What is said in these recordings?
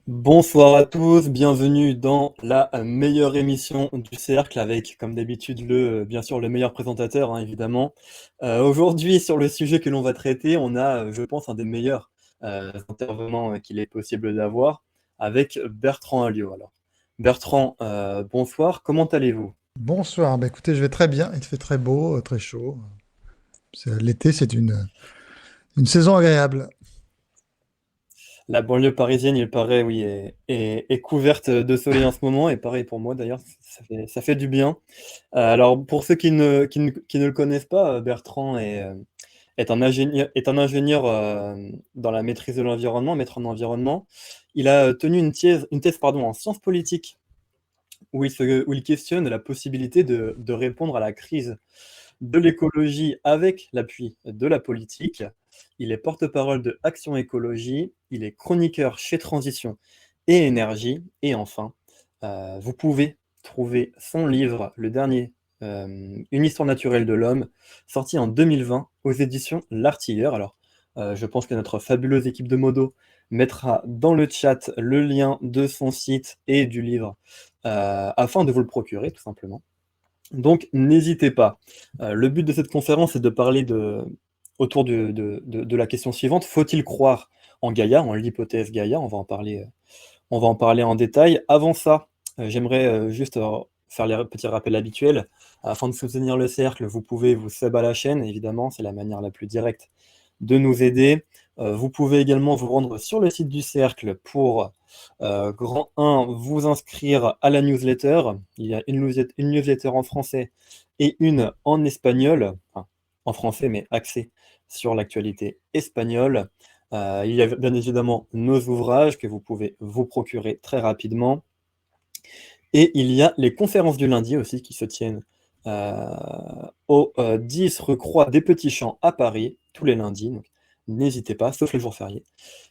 Bonsoir à tous, bienvenue dans la meilleure émission du cercle avec, comme d'habitude, bien sûr, le meilleur présentateur, hein, évidemment. Aujourd'hui, sur le sujet que l'on va traiter, on a, je pense, un des meilleurs intervenants qu'il est possible d'avoir avec Bertrand Alliot. Alors, Bertrand, bonsoir, comment allez-vous? Bonsoir, bah écoutez, je vais très bien, il fait très beau, très chaud. L'été, c'est une saison agréable. La banlieue parisienne, il paraît, oui, est couverte de soleil en ce moment, et pareil pour moi d'ailleurs, ça fait du bien. Alors, pour ceux qui ne le connaissent pas, Bertrand est un ingénieur dans la maîtrise de l'environnement, maître en environnement. Il a tenu une thèse pardon, en sciences politiques où il questionne la possibilité de répondre à la crise de l'écologie avec l'appui de la politique. Il est porte-parole de Action Écologie, il est chroniqueur chez Transition et Énergie, et enfin, vous pouvez trouver son livre, le dernier, Une histoire naturelle de l'homme, sorti en 2020 aux éditions L'Artilleur. Alors, je pense que notre fabuleuse équipe de Modo mettra dans le chat le lien de son site et du livre afin de vous le procurer, tout simplement. Donc, n'hésitez pas. Le but de cette conférence est de parler autour de la question suivante. Faut-il croire en Gaïa, en l'hypothèse Gaïa? On va en parler en détail. Avant ça, j'aimerais juste faire les petits rappels habituels. Afin de soutenir le cercle, vous pouvez vous sub à la chaîne, évidemment, c'est la manière la plus directe de nous aider. Vous pouvez également vous rendre sur le site du cercle pour, grand 1, vous inscrire à la newsletter. Il y a une newsletter en français et une en espagnol, enfin, en français mais axée sur l'actualité espagnole. Il y a bien évidemment nos ouvrages que vous pouvez vous procurer très rapidement. Et il y a les conférences du lundi aussi qui se tiennent euh, au 10 rue Croix des Petits Champs à Paris, tous les lundis. Donc n'hésitez pas, sauf les jours fériés.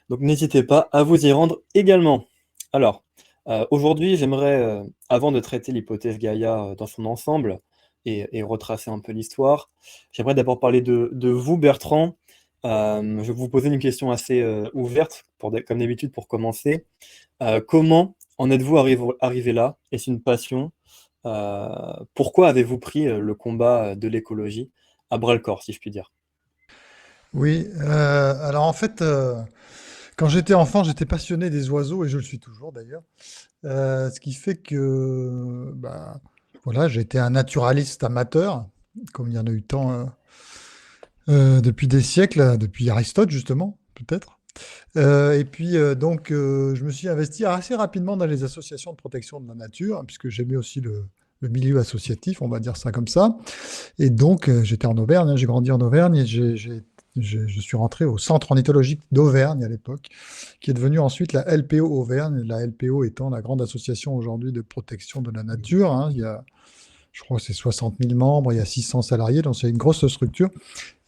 Donc n'hésitez pas à vous y rendre également. Alors, aujourd'hui, j'aimerais, avant de traiter l'hypothèse Gaïa dans son ensemble et retracer un peu l'histoire, j'aimerais d'abord parler de vous, Bertrand. Je vais vous poser une question assez ouverte, comme d'habitude, pour commencer. Comment en êtes-vous arrivé là? Est-ce une passion? Pourquoi avez-vous pris le combat de l'écologie à bras-le-corps, si je puis dire? Oui, alors en fait, quand j'étais enfant, j'étais passionné des oiseaux et je le suis toujours d'ailleurs. Ce qui fait que, bah, voilà, j'étais un naturaliste amateur, comme il y en a eu tant depuis des siècles, depuis Aristote justement, peut-être. Et puis donc, je me suis investi assez rapidement dans les associations de protection de la nature, hein, puisque j'aimais aussi le milieu associatif, on va dire ça comme ça. Et donc, j'étais en Auvergne, hein, j'ai grandi en Auvergne et je suis rentré au Centre ornithologique d'Auvergne à l'époque, qui est devenu ensuite la LPO Auvergne, la LPO étant la grande association aujourd'hui de protection de la nature, hein. Il y a, je crois que c'est 60 000 membres, il y a 600 salariés, donc c'est une grosse structure.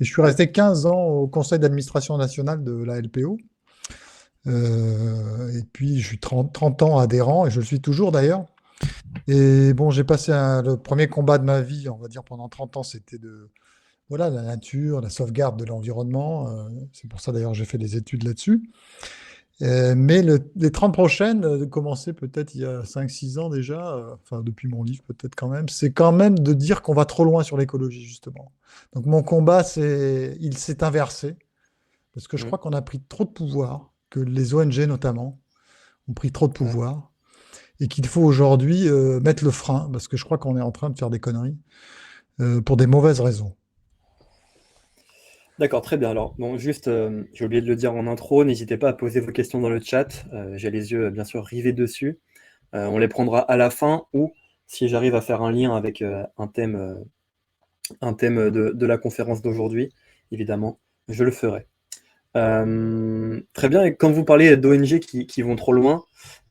Et je suis resté 15 ans au conseil d'administration nationale de la LPO. Et puis, je suis 30 ans adhérent, et je le suis toujours d'ailleurs. Et bon, j'ai passé le premier combat de ma vie, on va dire pendant 30 ans, c'était voilà, la nature, la sauvegarde de l'environnement. C'est pour ça d'ailleurs que j'ai fait des études là-dessus. Mais les 30 prochaines, commencé peut-être il y a 5 6 ans déjà, enfin depuis mon livre peut-être quand même, c'est quand même de dire qu'on va trop loin sur l'écologie, justement. Donc mon combat, il s'est inversé, parce que je Mm. crois qu'on a pris trop de pouvoir, que les ONG notamment ont pris trop de Ouais. pouvoir, et qu'il faut aujourd'hui mettre le frein, parce que je crois qu'on est en train de faire des conneries, pour des mauvaises raisons. D'accord, très bien. Alors, bon, juste, j'ai oublié de le dire en intro, n'hésitez pas à poser vos questions dans le chat. J'ai les yeux, bien sûr, rivés dessus. On les prendra à la fin ou si j'arrive à faire un lien avec un thème de la conférence d'aujourd'hui, évidemment, je le ferai. Très bien. Et quand vous parlez d'ONG qui vont trop loin,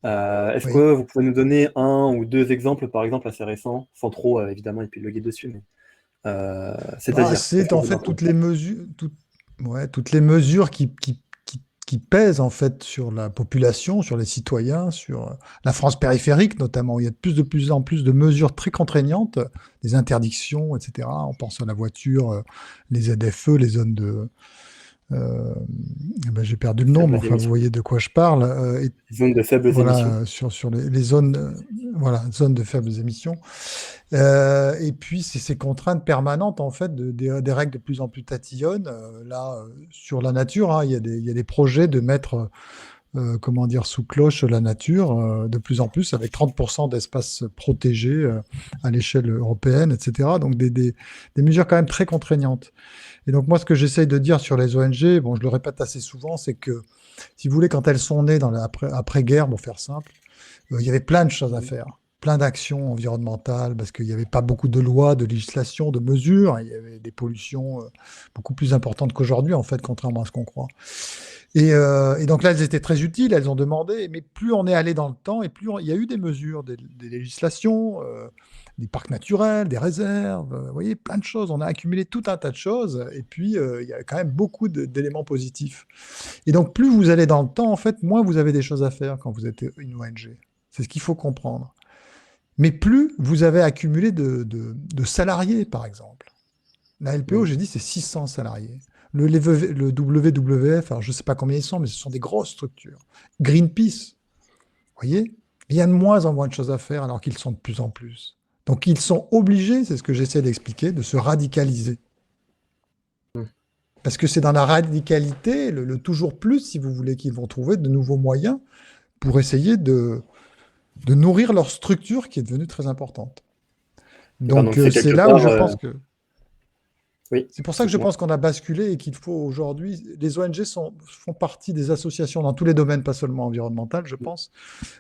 est-ce Oui. que vous pouvez nous donner un ou deux exemples, par exemple, assez récents, sans trop, évidemment, épiloguer dessus, mais Bah, c'est-à-dire, qu'est-ce c'est que en vous fait en toutes pensez? les mesures, ouais, toutes les mesures qui pèsent en fait sur la population, sur les citoyens, sur la France périphérique notamment, où il y a de plus en plus de mesures très contraignantes, des interdictions, etc. On pense à la voiture, les ZFE, les zones euh, j'ai perdu le nom, mais Faibles enfin, vous émissions. voyez de quoi je parle. Zone de faibles émissions. Voilà, sur les zones, voilà, zones de faibles émissions. Et puis, c'est ces contraintes permanentes, en fait, des règles de plus en plus tatillonnes. Sur la nature, hein, il y a des projets de mettre, comment dire, sous cloche la nature, de plus en plus, avec 30% d'espaces protégés à l'échelle européenne, etc. Donc, des mesures quand même très contraignantes. Et donc, moi, ce que j'essaye de dire sur les ONG, bon, je le répète assez souvent, c'est que, si vous voulez, quand elles sont nées dans l'après-guerre, pour faire simple, il y avait plein de choses à faire, plein d'actions environnementales, parce qu'il n'y avait pas beaucoup de lois, de législation, de mesures. Il y avait des pollutions beaucoup plus importantes qu'aujourd'hui, en fait, contrairement à ce qu'on croit. Et donc là, elles étaient très utiles, elles ont demandé, mais plus on est allé dans le temps, et il y a eu des mesures, des législations, des parcs naturels, des réserves, vous voyez, plein de choses. On a accumulé tout un tas de choses, et puis il y a quand même beaucoup d'éléments positifs. Et donc, plus vous allez dans le temps, en fait, moins vous avez des choses à faire quand vous êtes une ONG. C'est ce qu'il faut comprendre. Mais plus vous avez accumulé de salariés, par exemple. La LPO, Mm. j'ai dit, c'est 600 salariés. Le WWF, alors je ne sais pas combien ils sont, mais ce sont des grosses structures. Greenpeace, vous voyez, il y a de moins en moins de choses à faire alors qu'ils sont de plus en plus. Donc ils sont obligés, c'est ce que j'essaie d'expliquer, de se radicaliser. Mm. Parce que c'est dans la radicalité, le toujours plus, si vous voulez, qu'ils vont trouver de nouveaux moyens pour essayer de nourrir leur structure qui est devenue très importante. D'accord, Donc donc c'est c'est quelque là où part. je pense que Oui, c'est pour ça que je dites-moi. pense qu'on a basculé et qu'il faut aujourd'hui. Les ONG font partie des associations dans tous les domaines, pas seulement environnemental, je pense,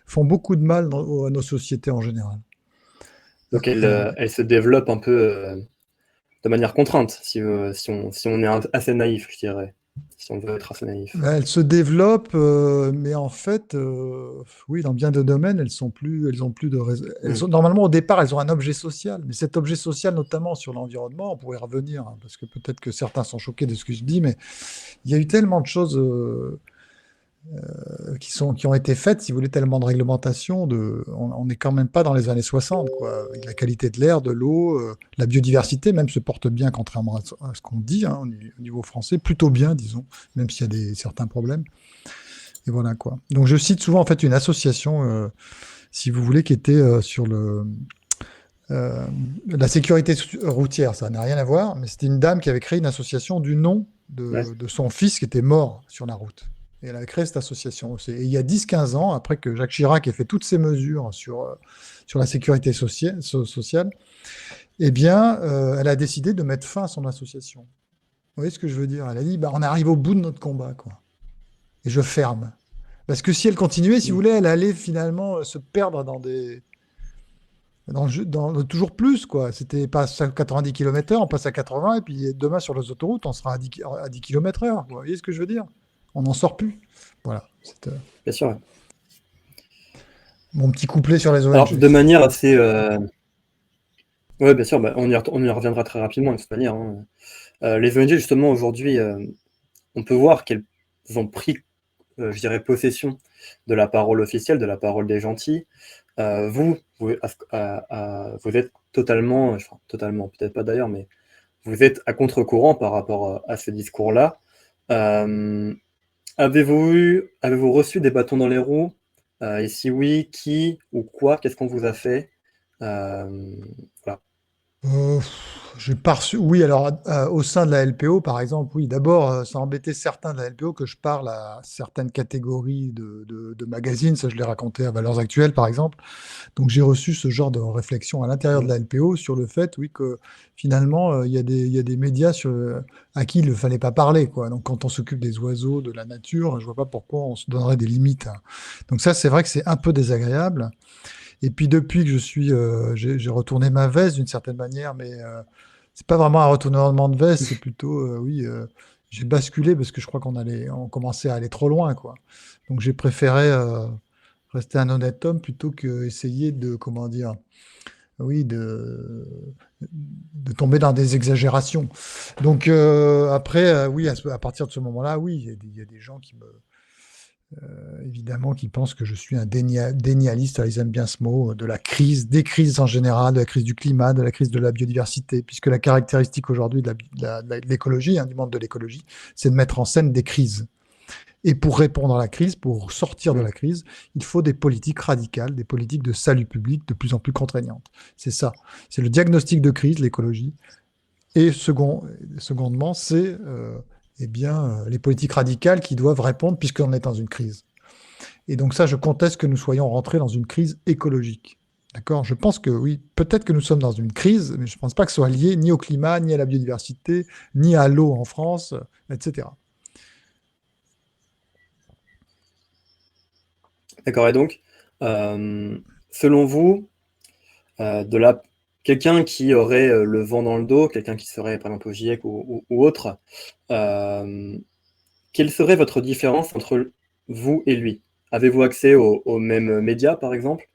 font beaucoup de mal à nos sociétés en général. Donc Euh, elle se développe un peu de manière contrainte, si on est assez naïf, je dirais. Si on veut être assez naïf. Elles se développent, mais en fait, oui, dans bien des domaines, elles ont plus de Mm. normalement, au départ, elles ont un objet social. Mais cet objet social, notamment sur l'environnement, on pourrait y revenir, hein, parce que peut-être que certains sont choqués de ce que je dis, mais il y a eu tellement de choses qui ont été faites, si vous voulez, tellement de réglementations. On n'est quand même pas dans les années 60, quoi. La qualité de l'air, de l'eau, la biodiversité même se porte bien, contrairement à ce qu'on dit, hein, au niveau français, plutôt bien, disons, même s'il y a certains problèmes. Et voilà quoi. Donc je cite souvent en fait une association, si vous voulez, qui était sur euh, la sécurité routière. Ça n'a rien à voir, mais c'était une dame qui avait créé une association du nom Ouais. de son fils qui était mort sur la route. Et elle a créé cette association aussi. Et il y a 10-15 ans, après que Jacques Chirac ait fait toutes ces mesures sur la sécurité sociale, eh bien, elle a décidé de mettre fin à son association. Vous voyez ce que je veux dire? Elle a dit, bah, on arrive au bout de notre combat, quoi. Et je ferme. Parce que si elle continuait, si vous Mm. voulez, elle allait finalement se perdre dans le toujours plus, quoi. C'était pas 90 km/h, on passe à 80, et puis demain sur les autoroutes, on sera à 10 km/h. Vous voyez ce que je veux dire? On n'en sort plus. Voilà, c'est Bien sûr. Ouais. mon petit couplet sur les Alors, ONG. de manière assez. Ouais, bien sûr, bah, on y reviendra très rapidement de toute manière, hein. Les ONG, justement, aujourd'hui, on peut voir qu'elles ont pris, je dirais, possession de la parole officielle, de la parole des gentils. Vous êtes totalement, enfin, totalement, peut-être pas d'ailleurs, mais vous êtes à contre-courant par rapport à ce discours-là. Euh, avez-vous reçu des bâtons dans les roues? Et si oui, qui ou quoi? Qu'est-ce qu'on vous a fait? Voilà. Euh, j'ai pas reçu. Oui, alors au sein de la LPO, par exemple, oui. D'abord, ça embêtait certains de la LPO que je parle à certaines catégories de magazines. Ça, je l'ai raconté à Valeurs Actuelles, par exemple. Donc, j'ai reçu ce genre de réflexion à l'intérieur de Mm. la LPO sur le fait, oui, que finalement, il y a des médias à qui il ne fallait pas parler, quoi. Donc, quand on s'occupe des oiseaux, de la nature, je vois pas pourquoi on se donnerait des limites, hein. Donc, ça, c'est vrai que c'est un peu désagréable. Et puis depuis que j'ai retourné ma veste d'une certaine manière, mais c'est pas vraiment un retournement de veste, c'est plutôt, oui, j'ai basculé parce que je crois on commençait à aller trop loin, quoi. Donc j'ai préféré rester un honnête homme plutôt que essayer de, comment dire, oui, de tomber dans des exagérations. Donc après, oui, à partir de ce moment-là, oui, il y a des gens évidemment, qui pensent que je suis un dénialiste, ils aiment bien ce mot, de la crise, des crises en général, de la crise du climat, de la crise de la biodiversité, puisque la caractéristique aujourd'hui de l'écologie, du monde de l'écologie, c'est de mettre en scène des crises. Et pour répondre à la crise, pour sortir de la crise, il faut des politiques radicales, des politiques de salut public de plus en plus contraignantes. C'est ça. C'est le diagnostic de crise, l'écologie. Et secondement, c'est les politiques radicales qui doivent répondre puisqu'on est dans une crise. Et donc ça, je conteste que nous soyons rentrés dans une crise écologique. D'accord? Je pense que oui, peut-être que nous sommes dans une crise, mais je ne pense pas que ce soit lié ni au climat, ni à la biodiversité, ni à l'eau en France, etc. D'accord. Et donc, selon vous, de la quelqu'un qui aurait le vent dans le dos, quelqu'un qui serait par exemple au GIEC ou autre, quelle serait votre différence entre vous et lui? Avez-vous accès aux mêmes médias, par exemple?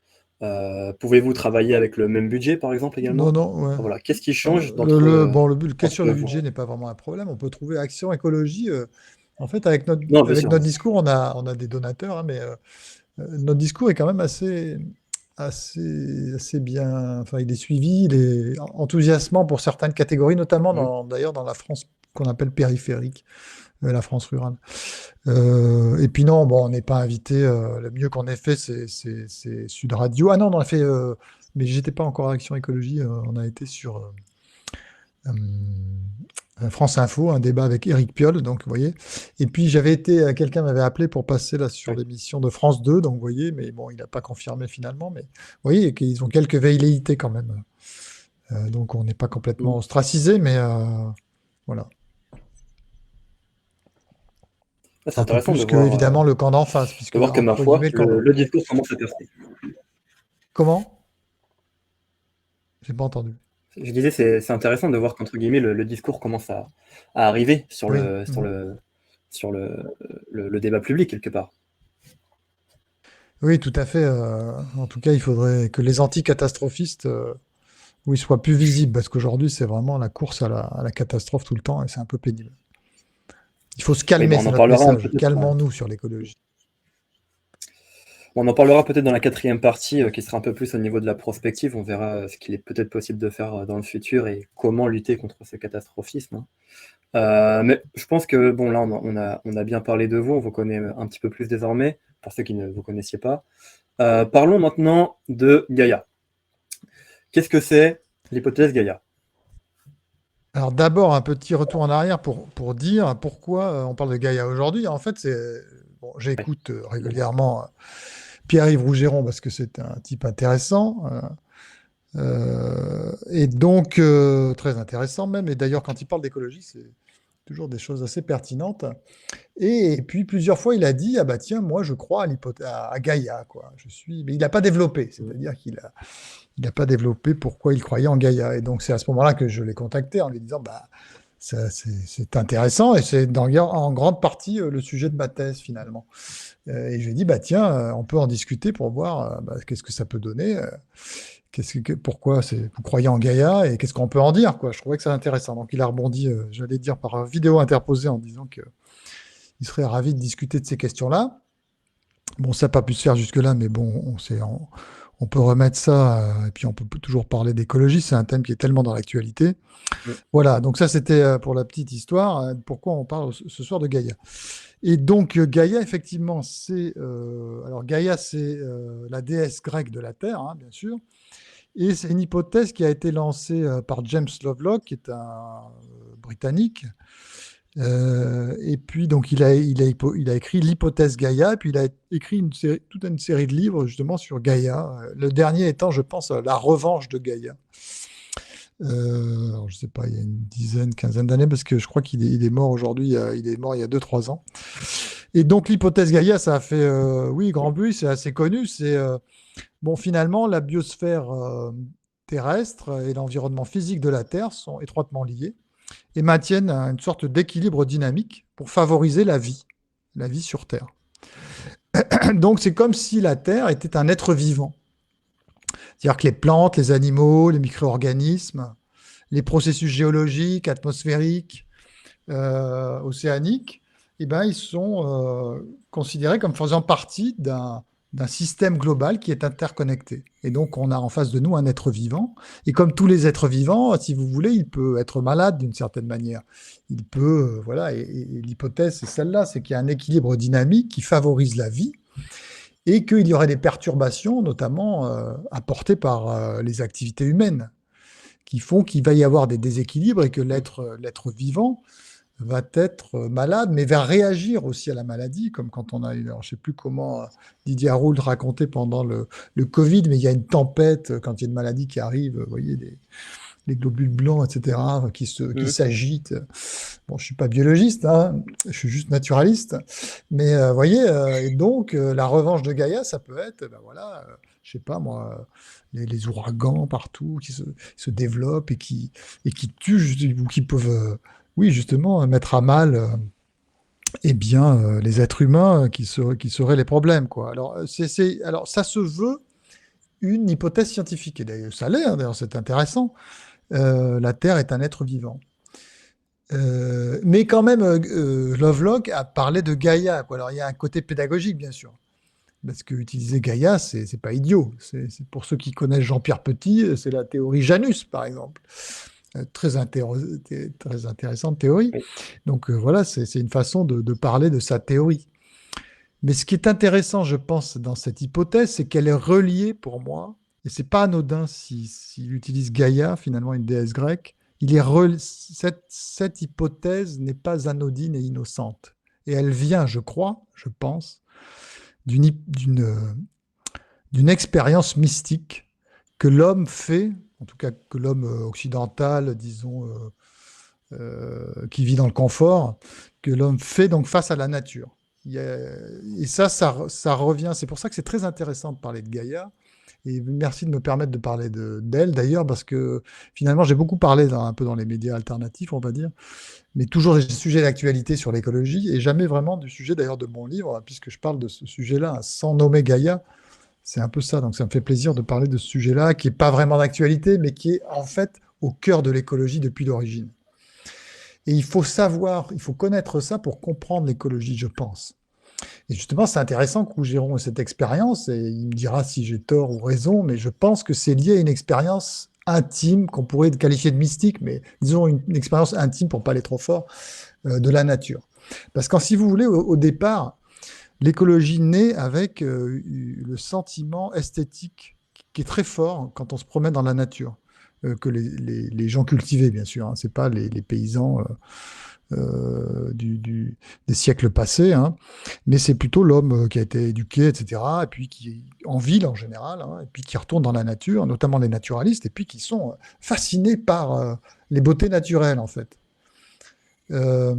Pouvez-vous travailler avec le même budget, par exemple, Non, également? non, ouais. Enfin, voilà. Qu'est-ce qui Non, change d'entre la question entre du vous? budget n'est pas vraiment un problème. On peut trouver Action Écologie. En fait, avec Non, bien avec sûr. notre discours, on a des donateurs, hein, mais notre discours est quand même assez bien. Enfin, il est suivi, il est enthousiasmant pour certaines catégories, notamment Mmh. d'ailleurs dans la France qu'on appelle périphérique, la France rurale. Et puis non, bon, on n'est pas invité. Le mieux qu'on ait fait, c'est Sud Radio. Ah non, on a fait, mais j'étais pas encore à Action Écologie. On a été sur France Info, un débat avec Éric Piolle, donc vous voyez. Et puis quelqu'un m'avait appelé pour passer là sur Oui. l'émission de France 2, donc vous voyez, mais bon, il n'a pas confirmé finalement, mais vous voyez qu'ils ont quelques velléités quand même. Donc on n'est pas complètement Mmh. ostracisé, mais voilà. Ah, c'est Un peu intéressant plus que évidemment le camp d'en face, puisque de voir que, ma entre foi, guillemets le camp d'en... le discours commence à percer. Comment? J'ai pas entendu. Je disais, c'est intéressant de voir qu'entre guillemets, le discours commence à arriver sur Oui. le sur le sur le débat public quelque part. Oui, tout à fait. En tout cas, il faudrait que les anticatastrophistes oui, soient plus visibles, parce qu'aujourd'hui, c'est vraiment la course à la catastrophe tout le temps, et c'est un peu pénible. Il faut se Oui, calmer, bon, on c'est en notre parlera message. peut-être Calmons-nous sur l'écologie. dans la quatrième partie, qui sera un peu plus au niveau de la prospective. On verra ce qu'il est peut-être possible de faire dans le futur et comment lutter contre ce catastrophisme, hein. Mais je pense que bon, là, on a bien parlé de vous, on vous connaît un petit peu plus désormais, pour ceux qui ne vous connaissiez pas. Parlons maintenant de Gaïa. Qu'est-ce que c'est l'hypothèse Gaïa? Alors d'abord, un petit retour en arrière pour dire pourquoi on parle de Gaïa aujourd'hui. En fait, bon, Oui, j'écoute régulièrement Pierre-Yves Rougeron parce que c'est un type intéressant. Et donc, très intéressant même. Et d'ailleurs, quand il parle d'écologie, c'est toujours des choses assez pertinentes. Et puis, plusieurs fois, il a dit, ah bah tiens, moi, je crois à Gaïa, quoi. Mais il n'a pas développé, c'est-à-dire il n'a pas développé pourquoi il croyait en Gaïa. Et donc, c'est à ce moment-là que je l'ai contacté en lui disant, bah, c'est intéressant et c'est en grande partie le sujet de ma thèse, finalement. Et je lui ai dit, bah tiens, on peut en discuter pour voir bah, qu'est-ce que ça peut donner. Pourquoi vous croyez en Gaïa et qu'est-ce qu'on peut en dire, quoi. Je trouvais que c'est intéressant. Donc il a rebondi, j'allais dire, par vidéo interposée en disant qu'il serait ravi de discuter de ces questions-là. Bon, ça n'a pas pu se faire jusque-là, mais bon, on peut remettre ça, et puis on peut toujours parler d'écologie. C'est un thème qui est tellement dans l'actualité. oui. Voilà, donc ça c'était pour la petite histoire. Pourquoi on parle ce soir de Gaïa? Et donc Gaïa, effectivement, alors Gaïa, c'est la déesse grecque de la Terre, hein, bien sûr. Et c'est une hypothèse qui a été lancée par James Lovelock, qui est un Britannique. Et puis, donc, il a écrit l'hypothèse Gaïa, et puis il a écrit toute une série de livres, justement, sur Gaïa. Le dernier étant, je pense, La revanche de Gaïa. Alors, je ne sais pas, il y a une dizaine, quinzaine d'années, parce que je crois il est mort aujourd'hui, il est mort il y a 2-3 ans. Et donc, l'hypothèse Gaïa, ça a fait, oui, grand bruit, c'est assez connu. Bon, finalement, la biosphère terrestre et l'environnement physique de la Terre sont étroitement liés et maintiennent une sorte d'équilibre dynamique pour favoriser la vie sur Terre. Donc, c'est comme si la Terre était un être vivant. C'est-à-dire que les plantes, les animaux, les micro-organismes, les processus géologiques, atmosphériques, océaniques, eh ben, ils sont considérés comme faisant partie d'un système global qui est interconnecté. Et donc, on a en face de nous un être vivant. Et comme tous les êtres vivants, si vous voulez, il peut être malade d'une certaine manière. Il peut, voilà, et l'hypothèse, c'est celle-là, c'est qu'il y a un équilibre dynamique qui favorise la vie et qu'il y aurait des perturbations, notamment apportées par les activités humaines, qui font qu'il va y avoir des déséquilibres et que l'être vivant va être malade, mais va réagir aussi à la maladie, comme quand on a eu, alors je ne sais plus comment Didier Raoult racontait pendant le Covid, mais il y a une tempête, quand il y a une maladie qui arrive, vous voyez, les globules blancs, etc., qui Mhm. s'agitent. Bon, je ne suis pas biologiste, hein, je suis juste naturaliste, mais vous voyez, et donc la revanche de Gaïa, ça peut être, ben voilà, je ne sais pas moi, les ouragans partout qui se développent et qui tuent, ou qui peuvent, oui, justement, mettre à mal eh bien, les êtres humains qui seraient les problèmes, quoi. Alors, alors, ça se veut une hypothèse scientifique, et d'ailleurs, ça l'est, hein, d'ailleurs, c'est intéressant. La Terre est un être vivant. Mais quand même, Lovelock a parlé de Gaïa, quoi. Alors, il y a un côté pédagogique, bien sûr. Parce que utiliser Gaïa, c'est pas idiot. Pour ceux qui connaissent Jean-Pierre Petit, c'est la théorie Janus, par exemple. Très intéressante théorie. Oui. Donc voilà, c'est une façon de parler de sa théorie. Mais ce qui est intéressant, je pense, dans cette hypothèse, c'est qu'elle est reliée pour moi, et c'est pas anodin s'il utilise Gaïa, finalement une déesse grecque, cette hypothèse n'est pas anodine et innocente. Et elle vient, je crois, je pense, d'une expérience mystique que l'homme fait, en tout cas que l'homme occidental, disons, qui vit dans le confort, que l'homme fait donc face à la nature. Et ça revient. C'est pour ça que c'est très intéressant de parler de Gaïa. Et merci de me permettre de parler d'elle, d'ailleurs, parce que finalement, j'ai beaucoup parlé un peu dans les médias alternatifs, on va dire, mais toujours des sujets d'actualité sur l'écologie, et jamais vraiment du sujet, d'ailleurs, de mon livre, puisque je parle de ce sujet-là, hein, sans nommer Gaïa. C'est un peu ça. Donc, ça me fait plaisir de parler de ce sujet-là, qui n'est pas vraiment d'actualité, mais qui est en fait au cœur de l'écologie depuis l'origine. Et il faut savoir, il faut connaître ça pour comprendre l'écologie, je pense. Et justement, c'est intéressant que Rougeron ait cette expérience, et il me dira si j'ai tort ou raison, mais je pense que c'est lié à une expérience intime, qu'on pourrait qualifier de mystique, mais disons une expérience intime, pour ne pas aller trop fort, de la nature. Parce que si vous voulez, au départ, l'écologie naît avec le sentiment esthétique qui est très fort quand on se promène dans la nature, que les gens cultivaient, bien sûr, hein, c'est pas les paysans des siècles passés, hein, mais c'est plutôt l'homme qui a été éduqué, etc., et puis qui, en ville en général, hein, et puis qui retourne dans la nature, notamment les naturalistes, et puis qui sont fascinés par les beautés naturelles, en fait. Euh,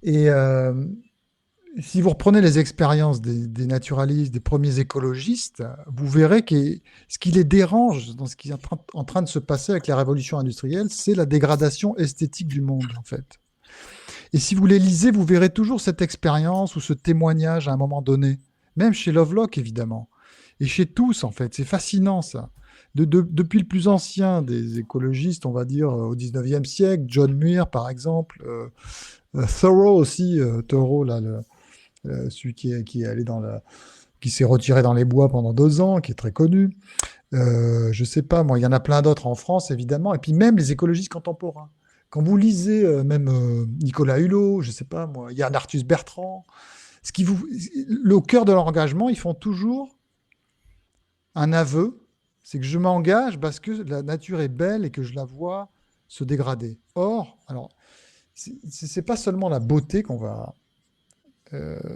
et si vous reprenez les expériences des naturalistes, des premiers écologistes, vous verrez que ce qui les dérange dans ce qui est en train de se passer avec la révolution industrielle, c'est la dégradation esthétique du monde, en fait. Et si vous les lisez, vous verrez toujours cette expérience ou ce témoignage à un moment donné, même chez Lovelock, évidemment, et chez tous, en fait. C'est fascinant, ça. Depuis le plus ancien des écologistes, on va dire, au 19e siècle, John Muir, par exemple, Thoreau aussi, Thoreau, là, celui qui est allé qui s'est retiré dans les bois pendant 2 ans, qui est très connu. Je sais pas, moi, il y en a plein d'autres en France, évidemment, et puis même les écologistes contemporains. Quand vous lisez même Nicolas Hulot, je sais pas moi, Yann Arthus Bertrand, au cœur de leur engagement, ils font toujours un aveu, c'est que je m'engage parce que la nature est belle et que je la vois se dégrader. Or, alors, c'est pas seulement la beauté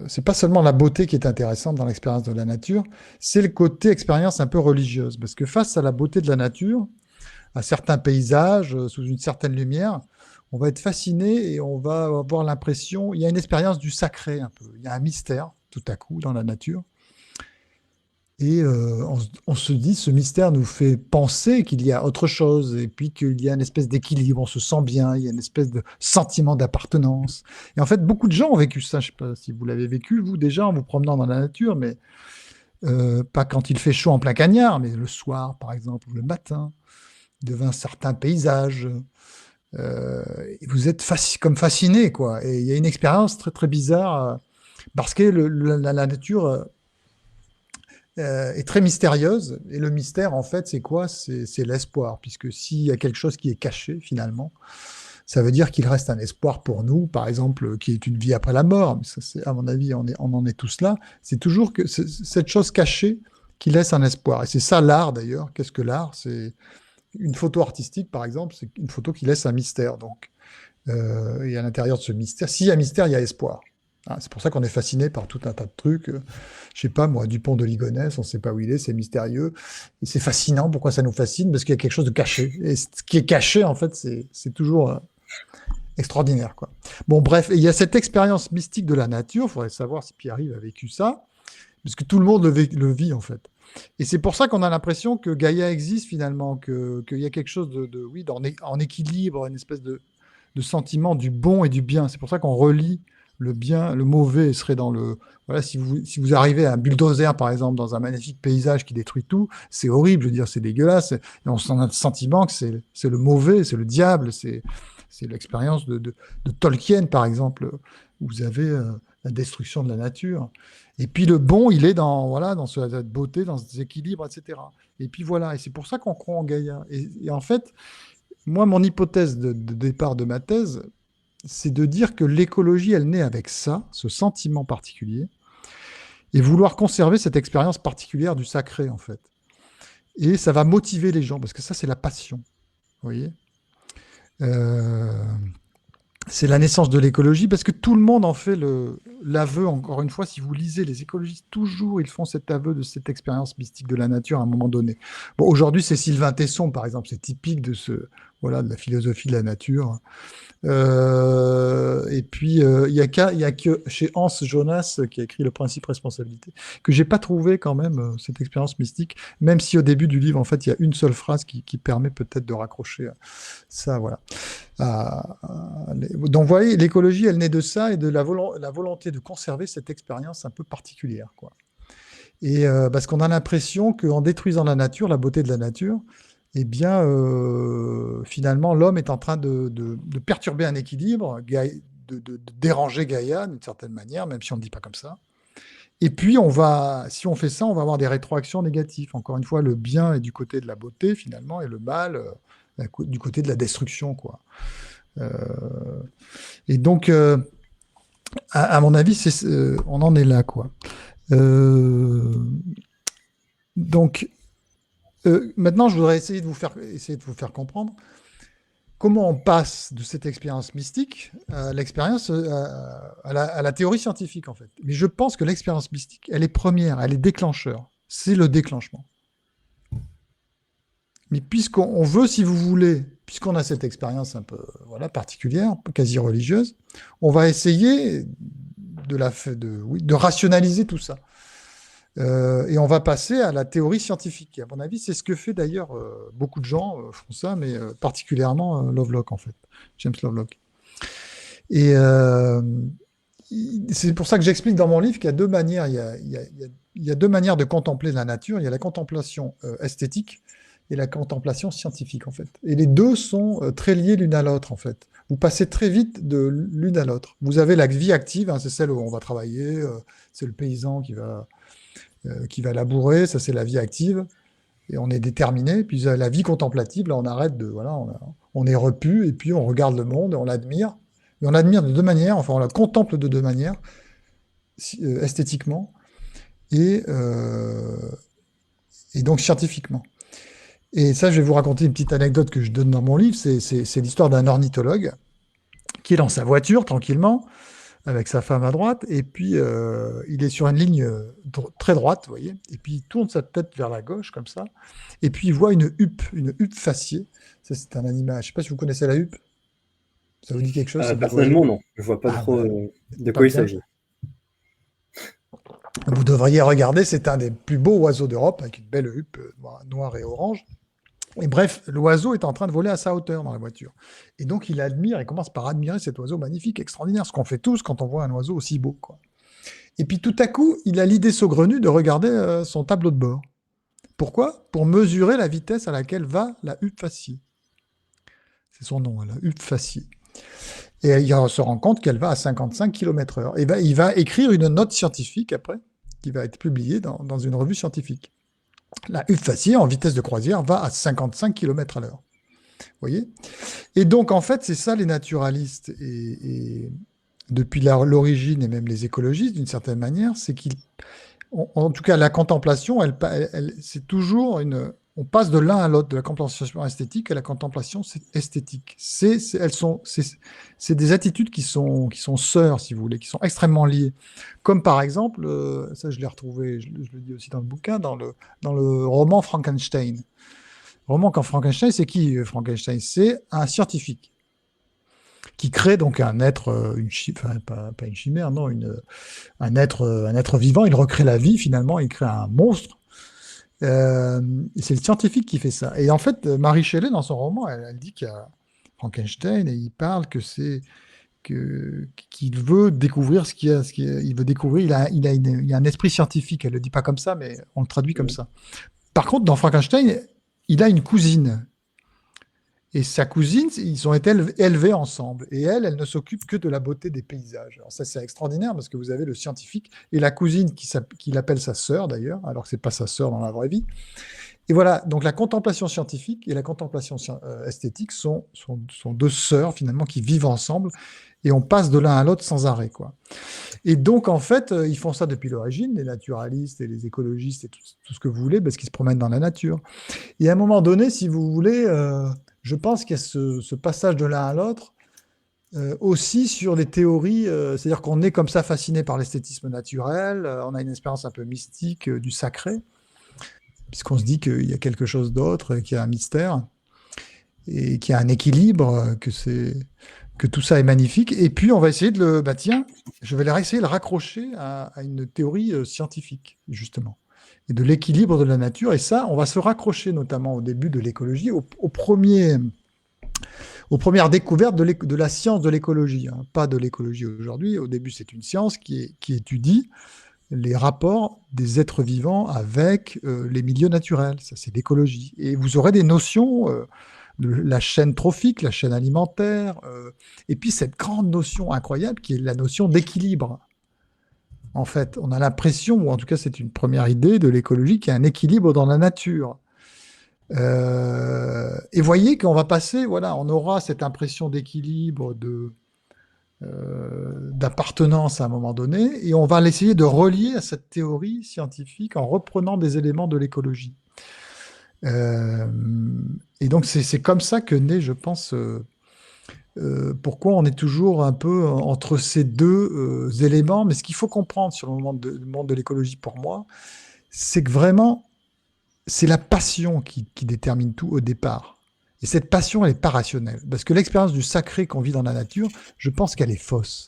c'est pas seulement la beauté qui est intéressante dans l'expérience de la nature, c'est le côté expérience un peu religieuse. Parce que face à la beauté de la nature, à certains paysages, sous une certaine lumière, on va être fasciné et on va avoir l'impression, il y a une expérience du sacré un peu, il y a un mystère tout à coup dans la nature. Et on se dit, ce mystère nous fait penser qu'il y a autre chose, et puis qu'il y a une espèce d'équilibre, on se sent bien, il y a une espèce de sentiment d'appartenance. Et en fait, beaucoup de gens ont vécu ça, je ne sais pas si vous l'avez vécu, vous déjà, en vous promenant dans la nature, mais pas quand il fait chaud en plein cagnard, mais le soir, par exemple, ou le matin, devant certains paysages, Vous êtes comme fasciné, quoi. Et il y a une expérience très très bizarre parce que la nature est très mystérieuse. Et le mystère, en fait, c'est quoi? C'est l'espoir, puisque s'il y a quelque chose qui est caché, finalement, ça veut dire qu'il reste un espoir pour nous, par exemple, qui est une vie après la mort. Mais ça, à mon avis, on en est tous là. C'est toujours que cette chose cachée qui laisse un espoir. Et c'est ça l'art, d'ailleurs. Qu'est-ce que l'art? C'est une photo artistique, par exemple, c'est une photo qui laisse un mystère. Donc, et à l'intérieur de ce mystère, s'il y a mystère, il y a espoir. Hein, c'est pour ça qu'on est fasciné par tout un tas de trucs. Je sais pas, moi, Dupont de Ligonnès, on ne sait pas où il est, c'est mystérieux. Et c'est fascinant. Pourquoi ça nous fascine? Parce qu'il y a quelque chose de caché. Et ce qui est caché, en fait, c'est toujours extraordinaire, quoi. Bon, bref, il y a cette expérience mystique de la nature. Il faudrait savoir si Pierre-Yves a vécu ça. Parce que tout le monde le vit, en fait. Et c'est pour ça qu'on a l'impression que Gaïa existe, finalement, qu'il y a quelque chose oui, en équilibre, une espèce de sentiment du bon et du bien. C'est pour ça qu'on relie le bien, le mauvais serait dans le... Voilà, si vous arrivez à un bulldozer, par exemple, dans un magnifique paysage qui détruit tout, c'est horrible, je veux dire, c'est dégueulasse. Et on a le sentiment que c'est le mauvais, c'est le diable, c'est l'expérience de Tolkien, par exemple, où vous avez la destruction de la nature. Et puis le bon, il est dans cette beauté, dans cet équilibre, etc. Et puis voilà, et c'est pour ça qu'on croit en Gaïa. Et en fait, moi, mon hypothèse de départ de ma thèse, c'est de dire que l'écologie, elle naît avec ça, ce sentiment particulier, et vouloir conserver cette expérience particulière du sacré, en fait. Et ça va motiver les gens, parce que ça, c'est la passion. Vous voyez c'est la naissance de l'écologie, parce que tout le monde en fait l'aveu, encore une fois, si vous lisez les écologistes, toujours ils font cet aveu de cette expérience mystique de la nature à un moment donné. Bon, aujourd'hui, c'est Sylvain Tesson, par exemple, c'est typique de de la philosophie de la nature. Et puis, il y a que chez Hans Jonas, qui a écrit Le Principe Responsabilité, que j'ai pas trouvé quand même cette expérience mystique, même si au début du livre, en fait, il y a une seule phrase qui permet peut-être de raccrocher ça, voilà. Donc, vous voyez, l'écologie, elle naît de ça et de la volonté de conserver cette expérience un peu particulière, quoi. Et parce qu'on a l'impression qu'en détruisant la nature, la beauté de la nature, eh bien, finalement, l'homme est en train de perturber un équilibre, de déranger Gaïa d'une certaine manière, même si on ne dit pas comme ça. Et puis, si on fait ça, on va avoir des rétroactions négatives. Encore une fois, le bien est du côté de la beauté, finalement, et le mal du côté de la destruction, quoi. Et donc, à mon avis, on en est là, quoi. Donc, maintenant, je voudrais essayer de vous faire comprendre comment on passe de cette expérience mystique à l'expérience, à la théorie scientifique, en fait. Mais je pense que l'expérience mystique, elle est première, elle est déclencheur. C'est le déclenchement. Mais puisqu'on veut, si vous voulez, puisqu'on a cette expérience un peu particulière, quasi religieuse, on va essayer de rationaliser tout ça. Et on va passer à la théorie scientifique. Et à mon avis, c'est ce que fait d'ailleurs beaucoup de gens font ça, mais particulièrement Lovelock, en fait, James Lovelock. Et c'est pour ça que j'explique dans mon livre qu'il y a deux manières. Il y a deux manières de contempler la nature. Il y a la contemplation esthétique et la contemplation scientifique, en fait. Et les deux sont très liés l'une à l'autre, en fait. Vous passez très vite de l'une à l'autre. Vous avez la vie active, hein, c'est celle où on va travailler, c'est le paysan qui va labourer, ça c'est la vie active, et on est déterminé. Puis la vie contemplative, là on arrête on est repu, et puis on regarde le monde, et on l'admire. Et on l'admire de deux manières, enfin on la contemple de deux manières, esthétiquement, et donc scientifiquement. Et ça, je vais vous raconter une petite anecdote que je donne dans mon livre, c'est l'histoire d'un ornithologue qui est dans sa voiture, tranquillement, avec sa femme à droite, et puis il est sur une ligne très droite, vous voyez, et puis il tourne sa tête vers la gauche, comme ça, et puis il voit une huppe faciée. Ça, c'est un animal, je ne sais pas si vous connaissez la huppe. Ça vous dit quelque chose? Personnellement, non. Je ne vois pas trop de quoi il s'agit. Vous devriez regarder, c'est un des plus beaux oiseaux d'Europe, avec une belle huppe noire et orange. Et bref, l'oiseau est en train de voler à sa hauteur dans la voiture. Et donc, il commence par admirer cet oiseau magnifique, extraordinaire, ce qu'on fait tous quand on voit un oiseau aussi beau, quoi. Et puis, tout à coup, il a l'idée saugrenue de regarder son tableau de bord. Pourquoi? Pour mesurer la vitesse à laquelle va la huppe faciée. C'est son nom, là, Upfaci. Et il se rend compte qu'elle va à 55 km/h. Et il va écrire une note scientifique après, qui va être publiée dans une revue scientifique. La Upfaci, en vitesse de croisière, va à 55 km/h. Vous voyez? Et donc, en fait, c'est ça les naturalistes, et depuis l'origine, et même les écologistes, d'une certaine manière, c'est qu'ils, en tout cas, la contemplation, c'est toujours on passe de l'un à l'autre, de la contemplation esthétique à la contemplation esthétique. C'est des attitudes qui sont sœurs, si vous voulez, qui sont extrêmement liées. Comme par exemple, ça je l'ai retrouvé, je le dis aussi dans le bouquin, dans le roman Frankenstein. Le roman quand Frankenstein, c'est qui Frankenstein? C'est un scientifique qui crée donc un être, pas une chimère, non, un être vivant. Il recrée la vie finalement, il crée un monstre. C'est le scientifique qui fait ça. Et en fait, Marie Shelley, dans son roman, elle dit qu'il y a Frankenstein et il parle qu'il veut découvrir il veut découvrir. Il a un esprit scientifique. Elle le dit pas comme ça, mais on le traduit comme ça. Par contre, dans Frankenstein, il a une cousine. Et sa cousine, ils ont été élevés ensemble. Et elle ne s'occupe que de la beauté des paysages. Alors ça, c'est extraordinaire parce que vous avez le scientifique et la cousine qui l'appelle sa sœur d'ailleurs, alors que c'est pas sa sœur dans la vraie vie. Et voilà, donc la contemplation scientifique et la contemplation esthétique sont deux sœurs finalement qui vivent ensemble et on passe de l'un à l'autre sans arrêt, quoi. Et donc en fait, ils font ça depuis l'origine, les naturalistes et les écologistes et tout ce que vous voulez, parce qu'ils se promènent dans la nature. Et à un moment donné, si vous voulez, je pense qu'il y a ce passage de l'un à l'autre aussi sur les théories, c'est-à-dire qu'on est comme ça fasciné par l'esthétisme naturel, on a une expérience un peu mystique du sacré, puisqu'on se dit qu'il y a quelque chose d'autre, qu'il y a un mystère, et qu'il y a un équilibre, que tout ça est magnifique. Et puis on va essayer tiens, je vais essayer de le raccrocher à une théorie scientifique, justement, et de l'équilibre de la nature. Et ça, on va se raccrocher notamment au début de l'écologie, aux premières découvertes de la science de l'écologie, hein. Pas de l'écologie aujourd'hui. Au début, c'est une science qui étudie les rapports des êtres vivants avec les milieux naturels. Ça, c'est l'écologie. Et vous aurez des notions de la chaîne trophique, la chaîne alimentaire, et puis cette grande notion incroyable qui est la notion d'équilibre. En fait, on a l'impression, ou en tout cas c'est une première idée de l'écologie, qu'il y a un équilibre dans la nature. Et voyez qu'on va passer, voilà, on aura cette impression d'équilibre, d'appartenance à un moment donné, et on va l'essayer de relier à cette théorie scientifique en reprenant des éléments de l'écologie. Et donc c'est comme ça que naît, je pense, pourquoi on est toujours un peu entre ces deux éléments. Mais ce qu'il faut comprendre sur le monde de l'écologie pour moi, c'est que vraiment, c'est la passion qui détermine tout au départ. Et cette passion, elle n'est pas rationnelle. Parce que l'expérience du sacré qu'on vit dans la nature, je pense qu'elle est fausse.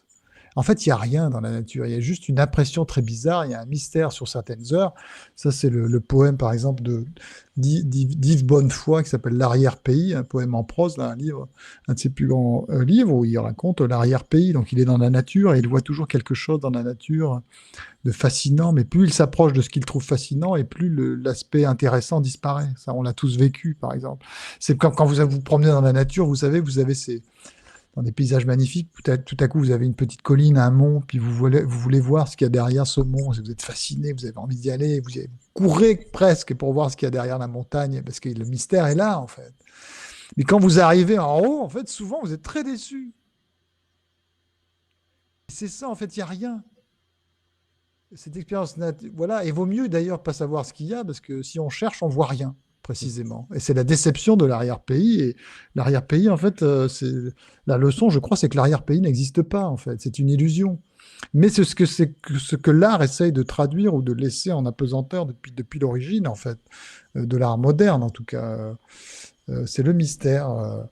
En fait, il n'y a rien dans la nature. Il y a juste une impression très bizarre. Il y a un mystère sur certaines heures. Ça, c'est le poème, par exemple, d'Yves Bonnefoy, qui s'appelle L'arrière-pays, un poème en prose, là, un de ses plus grands livres, où il raconte l'arrière-pays. Donc, il est dans la nature et il voit toujours quelque chose dans la nature de fascinant. Mais plus il s'approche de ce qu'il trouve fascinant, et plus l'aspect intéressant disparaît. Ça, on l'a tous vécu, par exemple. C'est quand vous promenez dans la nature, vous savez, vous avez dans des paysages magnifiques, tout à coup, vous avez une petite colline, un mont, puis vous voulez voir ce qu'il y a derrière ce mont. Vous êtes fasciné, vous avez envie d'y aller, vous courez presque pour voir ce qu'il y a derrière la montagne, parce que le mystère est là, en fait. Mais quand vous arrivez en haut, en fait, souvent, vous êtes très déçu. C'est ça, en fait, il n'y a rien. Cette expérience, voilà, et vaut mieux d'ailleurs pas savoir ce qu'il y a, parce que si on cherche, on voit rien, précisément. Et c'est la déception de l'arrière-pays. Et l'arrière-pays, en fait, c'est la leçon, je crois, c'est que l'arrière-pays n'existe pas, en fait. C'est une illusion. Mais c'est ce que l'art essaye de traduire ou de laisser en apesanteur depuis l'origine, en fait, de l'art moderne, en tout cas. C'est le mystère.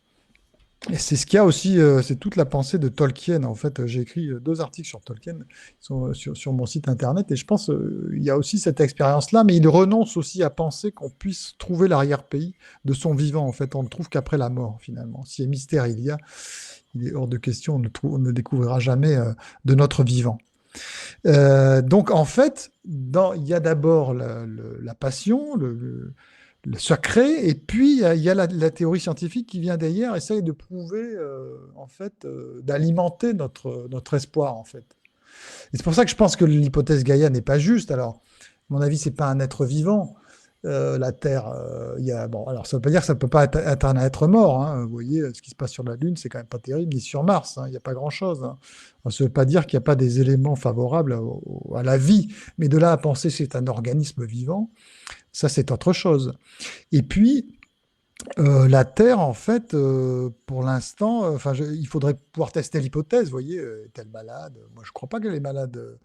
Et c'est ce qu'il y a aussi, c'est toute la pensée de Tolkien. En fait, j'ai écrit 2 articles sur Tolkien, qui sont sur mon site internet, et je pense il y a aussi cette expérience-là, mais il renonce aussi à penser qu'on puisse trouver l'arrière-pays de son vivant. En fait, on ne le trouve qu'après la mort, finalement. Si mystère il est hors de question, on ne découvrira jamais de notre vivant. Donc, en fait, il y a d'abord la passion, le sacré, et puis il y a la théorie scientifique qui vient derrière, essaye de prouver, en fait, d'alimenter notre espoir, en fait. Et c'est pour ça que je pense que l'hypothèse Gaïa n'est pas juste. Alors, à mon avis, c'est pas un être vivant. La Terre, bon, alors ça veut pas dire que ça peut pas être un être mort, hein. Vous voyez, ce qui se passe sur la Lune, c'est quand même pas terrible, ni sur Mars, hein. Il n'y a pas grand-chose, hein. Alors, ça veut pas dire qu'il n'y a pas des éléments favorables à la vie, mais de là à penser que c'est un organisme vivant, ça c'est autre chose. Et puis, la Terre, en fait, pour l'instant, enfin, il faudrait pouvoir tester l'hypothèse. Vous voyez, est-elle malade? Moi, je ne crois pas qu'elle est malade.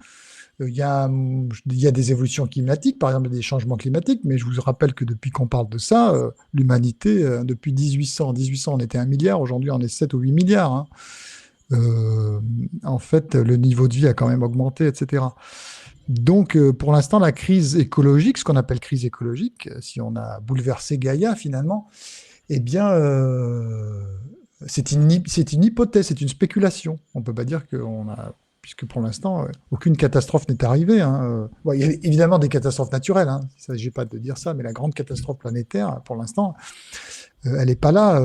Il y a des évolutions climatiques, par exemple des changements climatiques, mais je vous rappelle que depuis qu'on parle de ça, l'humanité, depuis 1800, on était 1 milliard, aujourd'hui on est 7 ou 8 milliards, hein. En fait, le niveau de vie a quand même augmenté, etc. Donc, pour l'instant, la crise écologique, ce qu'on appelle crise écologique, si on a bouleversé Gaïa finalement, eh bien, c'est une hypothèse, c'est une spéculation. On ne peut pas dire qu'on a, puisque pour l'instant, aucune catastrophe n'est arrivée, hein. Bon, il y a évidemment des catastrophes naturelles, hein. Il ne s'agit pas de dire ça, mais la grande catastrophe planétaire, pour l'instant, elle n'est pas là.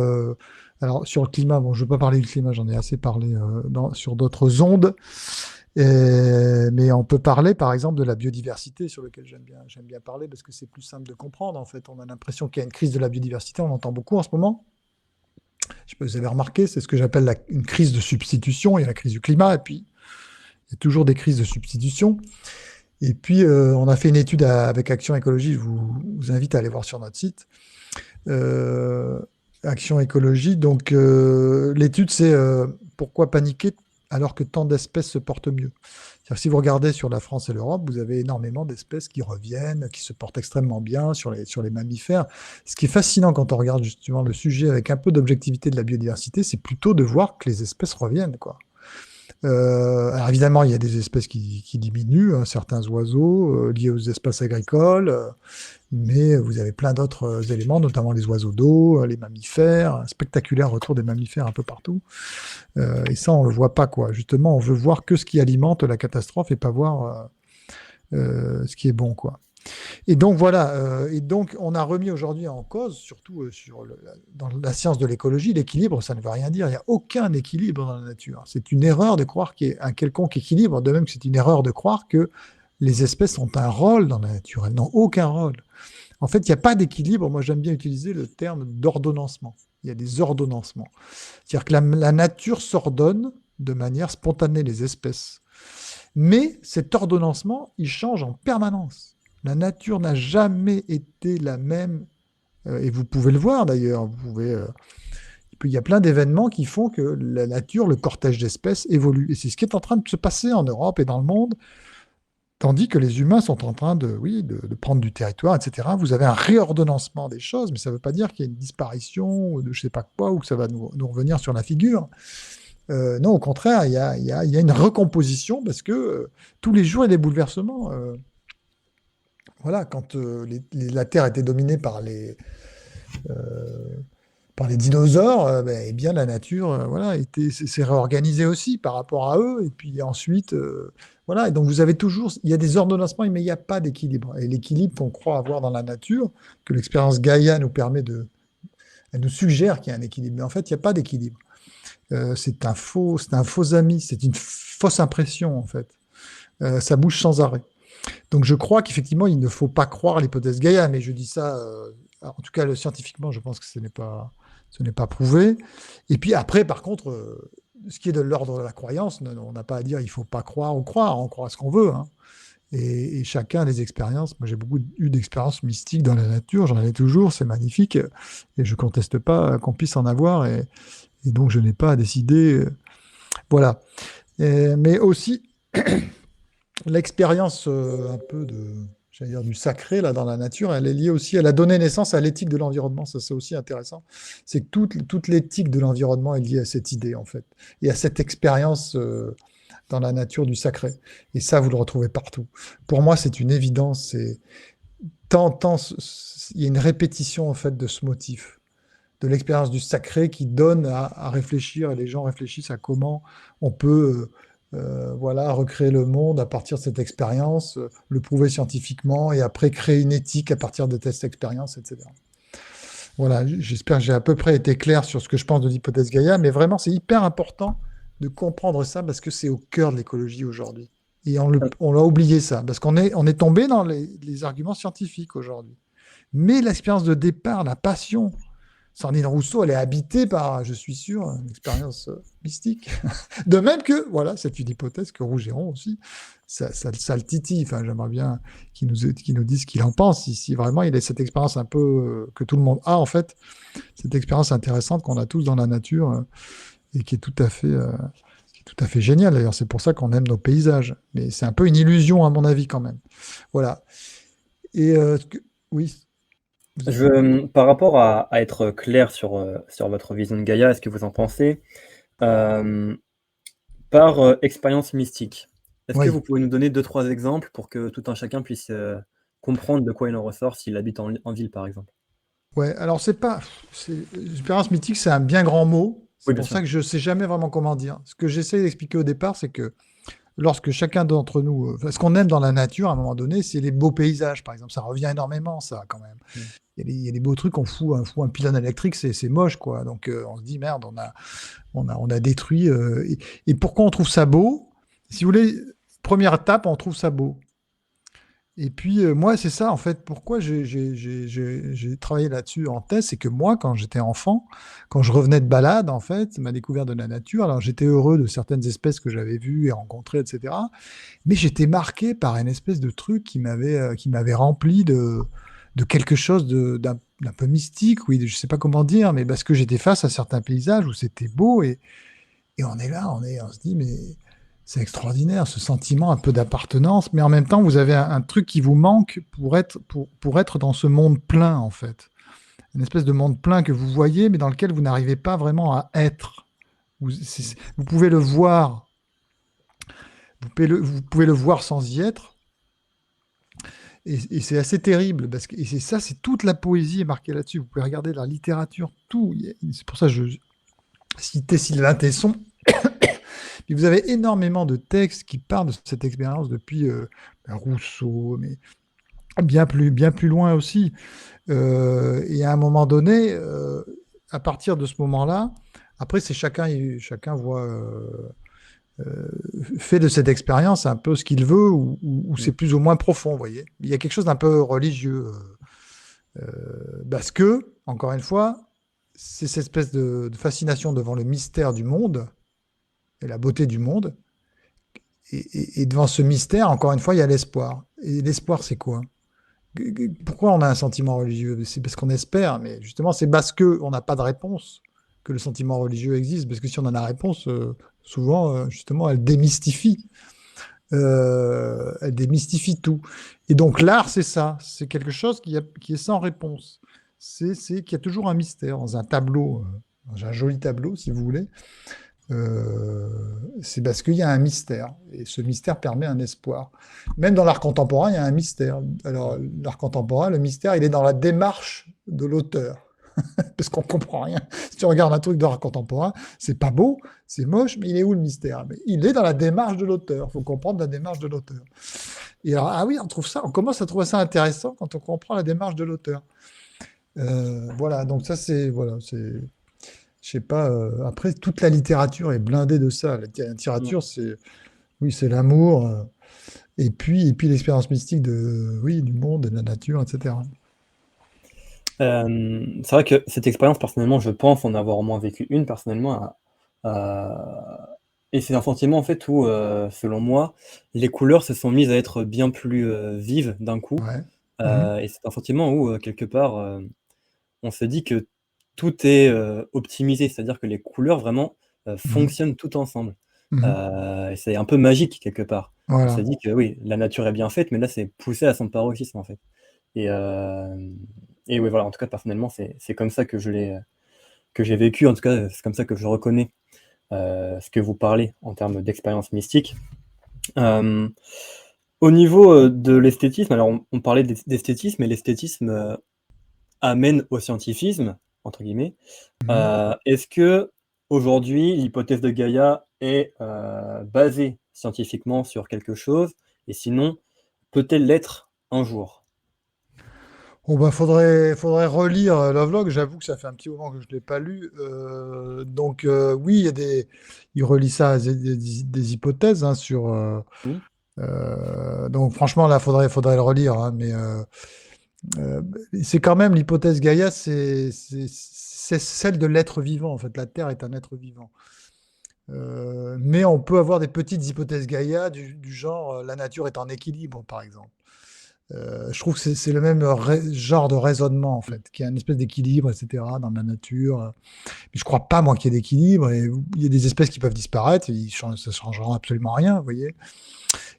Alors, sur le climat, bon, je ne veux pas parler du climat, j'en ai assez parlé sur d'autres ondes. Mais on peut parler, par exemple, de la biodiversité, sur lequel j'aime bien parler, parce que c'est plus simple de comprendre. En fait, on a l'impression qu'il y a une crise de la biodiversité, on entend beaucoup en ce moment. Je ne sais pas si vous avez remarqué, c'est ce que j'appelle une crise de substitution. Il y a la crise du climat, et puis il y a toujours des crises de substitution. Et puis, on a fait une étude avec Action Écologie, je vous invite à aller voir sur notre site. Action Écologie, donc l'étude, c'est pourquoi paniquer alors que tant d'espèces se portent mieux. C'est-à-dire que si vous regardez sur la France et l'Europe, vous avez énormément d'espèces qui reviennent, qui se portent extrêmement bien sur les mammifères. Ce qui est fascinant quand on regarde justement le sujet avec un peu d'objectivité de la biodiversité, c'est plutôt de voir que les espèces reviennent, quoi. Alors évidemment, il y a des espèces qui diminuent, hein, certains oiseaux liés aux espaces agricoles, mais vous avez plein d'autres éléments, notamment les oiseaux d'eau, les mammifères, un spectaculaire retour des mammifères un peu partout. Et ça, on ne le voit pas, quoi. Justement, on veut voir que ce qui alimente la catastrophe et pas voir ce qui est bon, quoi. Et donc voilà, et donc on a remis aujourd'hui en cause, surtout dans la science de l'écologie, l'équilibre, ça ne veut rien dire. Il n'y a aucun équilibre dans la nature. C'est une erreur de croire qu'il y ait un quelconque équilibre, de même que c'est une erreur de croire que les espèces ont un rôle dans la nature. Elles n'ont aucun rôle. En fait, il n'y a pas d'équilibre. Moi, j'aime bien utiliser le terme d'ordonnancement. Il y a des ordonnancements. C'est-à-dire que la nature s'ordonne de manière spontanée, les espèces. Mais cet ordonnancement, il change en permanence. La nature n'a jamais été la même, et vous pouvez le voir d'ailleurs. Il y a plein d'événements qui font que la nature, le cortège d'espèces évolue. Et c'est ce qui est en train de se passer en Europe et dans le monde, tandis que les humains sont en train de prendre du territoire, etc. Vous avez un réordonnancement des choses, mais ça ne veut pas dire qu'il y a une disparition ou de je ne sais pas quoi, ou que ça va nous revenir sur la figure. Non, au contraire, il y a une recomposition parce que tous les jours, il y a des bouleversements. Voilà, quand la Terre était dominée par les dinosaures, eh bien la nature, voilà, s'est réorganisée aussi par rapport à eux. Et puis ensuite, voilà. Et donc vous avez toujours, il y a des ordonnancements, mais il n'y a pas d'équilibre. Et l'équilibre qu'on croit avoir dans la nature, que l'expérience Gaïa nous permet elle nous suggère qu'il y a un équilibre. Mais en fait, il n'y a pas d'équilibre. C'est un faux ami, c'est une fausse impression en fait. Ça bouge sans arrêt. Donc je crois qu'effectivement, il ne faut pas croire l'hypothèse Gaïa, mais je dis ça, en tout cas scientifiquement, je pense que ce n'est pas prouvé. Et puis après, par contre, ce qui est de l'ordre de la croyance, on n'a pas à dire il ne faut pas croire ou croire, on croit à ce qu'on veut, hein. Et chacun a des expériences. Moi, j'ai beaucoup eu d'expériences mystiques dans la nature, j'en ai toujours, c'est magnifique, et je ne conteste pas qu'on puisse en avoir, et donc je n'ai pas à décider. Voilà. Mais aussi, l'expérience un peu j'allais dire, du sacré là, dans la nature, elle est liée aussi, elle a donné naissance à l'éthique de l'environnement, ça c'est aussi intéressant. C'est que toute l'éthique de l'environnement est liée à cette idée en fait, et à cette expérience dans la nature du sacré. Et ça, vous le retrouvez partout. Pour moi, c'est une évidence, il y a une répétition en fait de ce motif, de l'expérience du sacré qui donne à réfléchir, et les gens réfléchissent à comment on peut voilà, recréer le monde à partir de cette expérience, le prouver scientifiquement et après créer une éthique à partir de cette expérience, etc. Voilà, j'espère que j'ai à peu près été clair sur ce que je pense de l'hypothèse Gaïa, mais vraiment, c'est hyper important de comprendre ça parce que c'est au cœur de l'écologie aujourd'hui. Et on l'a oublié ça, parce on est tombé dans les arguments scientifiques aujourd'hui. Mais l'expérience de départ, la passion, Sandrine Rousseau, elle est habitée par, je suis sûr, une expérience mystique. De même que, voilà, c'est une hypothèse que Rougeron aussi, ça le titille. Enfin, j'aimerais bien qu'il nous dise ce qu'il en pense, si vraiment il a cette expérience un peu que tout le monde a, en fait, cette expérience intéressante qu'on a tous dans la nature et qui est tout à fait géniale. D'ailleurs, c'est pour ça qu'on aime nos paysages. Mais c'est un peu une illusion, à mon avis, quand même. Voilà. Et oui, vous avez dit. Par rapport à être clair sur votre vision de Gaïa, est-ce que vous en pensez euh, par expérience mystique? Est-ce que Oui. vous pouvez nous donner deux, trois exemples pour que tout un chacun puisse comprendre de quoi il en ressort s'il habite en ville, par exemple? Ouais, alors expérience mythique, c'est un bien grand mot. Oui, C'est bien pour sûr. ça que je ne sais jamais vraiment comment dire. Ce que j'essaie d'expliquer au départ, c'est que lorsque chacun d'entre nous, ce qu'on aime dans la nature, à un moment donné, c'est les beaux paysages, par exemple. Ça revient énormément, ça, quand même. Mm. Il y a des beaux trucs, on fout un pylône électrique, c'est moche, quoi. Donc, on se dit, merde, on a détruit. Et pourquoi on trouve ça beau? Si vous voulez, première étape, on trouve ça beau. Et puis, moi, c'est ça, en fait, pourquoi j'ai travaillé là-dessus en thèse, c'est que moi, quand j'étais enfant, quand je revenais de balade, en fait, ma découverte de la nature, alors j'étais heureux de certaines espèces que j'avais vues et rencontrées, etc. Mais j'étais marqué par une espèce de truc qui m'avait rempli de quelque chose d'un peu mystique, oui, je sais pas comment dire, mais parce que j'étais face à certains paysages où c'était beau et on est là, on se dit, mais c'est extraordinaire, ce sentiment un peu d'appartenance, mais en même temps, vous avez un truc qui vous manque pour être dans ce monde plein, en fait. Une espèce de monde plein que vous voyez, mais dans lequel vous n'arrivez pas vraiment à être. Vous pouvez le voir, vous pouvez le voir sans y être, et c'est assez terrible, et c'est ça, c'est toute la poésie est marquée là-dessus. Vous pouvez regarder la littérature, tout. C'est pour ça que je citais Sylvain Tesson. Puis vous avez énormément de textes qui parlent de cette expérience depuis Rousseau, mais bien plus loin aussi. Et à un moment donné, à partir de ce moment-là, après, c'est chacun voit, fait de cette expérience un peu ce qu'il veut ou Mm. c'est plus ou moins profond, vous voyez. Il y a quelque chose d'un peu religieux. Parce que, encore une fois, c'est cette espèce de fascination devant le mystère du monde et la beauté du monde. Et devant ce mystère, encore une fois, il y a l'espoir. Et l'espoir, c'est quoi? Pourquoi on a un sentiment religieux? C'est parce qu'on espère, mais justement, c'est parce qu'on n'a pas de réponse que le sentiment religieux existe. Parce que si on a la réponse, souvent, justement, elle démystifie tout. Et donc l'art, c'est ça. C'est quelque chose qui est sans réponse. C'est qu'il y a toujours un mystère dans un tableau, dans un joli tableau, si vous voulez. C'est parce qu'il y a un mystère. Et ce mystère permet un espoir. Même dans l'art contemporain, il y a un mystère. Alors, l'art contemporain, le mystère, il est dans la démarche de l'auteur. Parce qu'on ne comprend rien. Si tu regardes un truc d'art contemporain, c'est pas beau, c'est moche, mais il est où le mystère? Mais il est dans la démarche de l'auteur. Il faut comprendre la démarche de l'auteur. Et alors, ah oui, on commence à trouver ça intéressant quand on comprend la démarche de l'auteur. Voilà, donc ça, je sais pas. Après, toute la littérature est blindée de ça. La Mm. littérature, oui, c'est l'amour, et puis l'expérience mystique oui, du monde, de la nature, etc. C'est vrai que cette expérience, personnellement, je pense en avoir au moins vécu une personnellement. Et c'est un sentiment en fait où, selon moi, les couleurs se sont mises à être bien plus vives d'un coup. Ouais. Mhm. Et c'est un sentiment où, quelque part, on se dit que tout est optimisé, c'est-à-dire que les couleurs vraiment Mhm. fonctionnent toutes ensemble. Mhm. Et c'est un peu magique quelque part. On se Voilà. dit que oui, la nature est bien faite, mais là c'est poussé à son paroxysme en fait. Et, euh, et oui, voilà, en tout cas, personnellement, c'est comme ça que j'ai vécu, en tout cas, c'est comme ça que je reconnais ce que vous parlez en termes d'expérience mystique. Euh, Au niveau de l'esthétisme, alors on parlait d'esthétisme, et l'esthétisme amène au scientifisme, entre guillemets. Mhm. Est-ce que aujourd'hui l'hypothèse de Gaïa est basée scientifiquement sur quelque chose? Et sinon, peut-elle l'être un jour? Bon, bah, faudrait relire Lovelock. J'avoue que ça fait un petit moment que je ne l'ai pas lu. Donc, oui, il relie ça à des hypothèses hein, sur. Oui. Donc, franchement, là, faudrait le relire. Hein, mais euh, c'est quand même l'hypothèse Gaïa, c'est celle de l'être vivant. En fait, la Terre est un être vivant. Mais on peut avoir des petites hypothèses Gaïa du genre la nature est en équilibre, par exemple. Je trouve que c'est le même genre de raisonnement, en fait, qu'il y a une espèce d'équilibre, etc., dans la nature. Mais je crois pas, moi, qu'il y ait d'équilibre. Et il y a des espèces qui peuvent disparaître, ça ne changera absolument rien, vous voyez.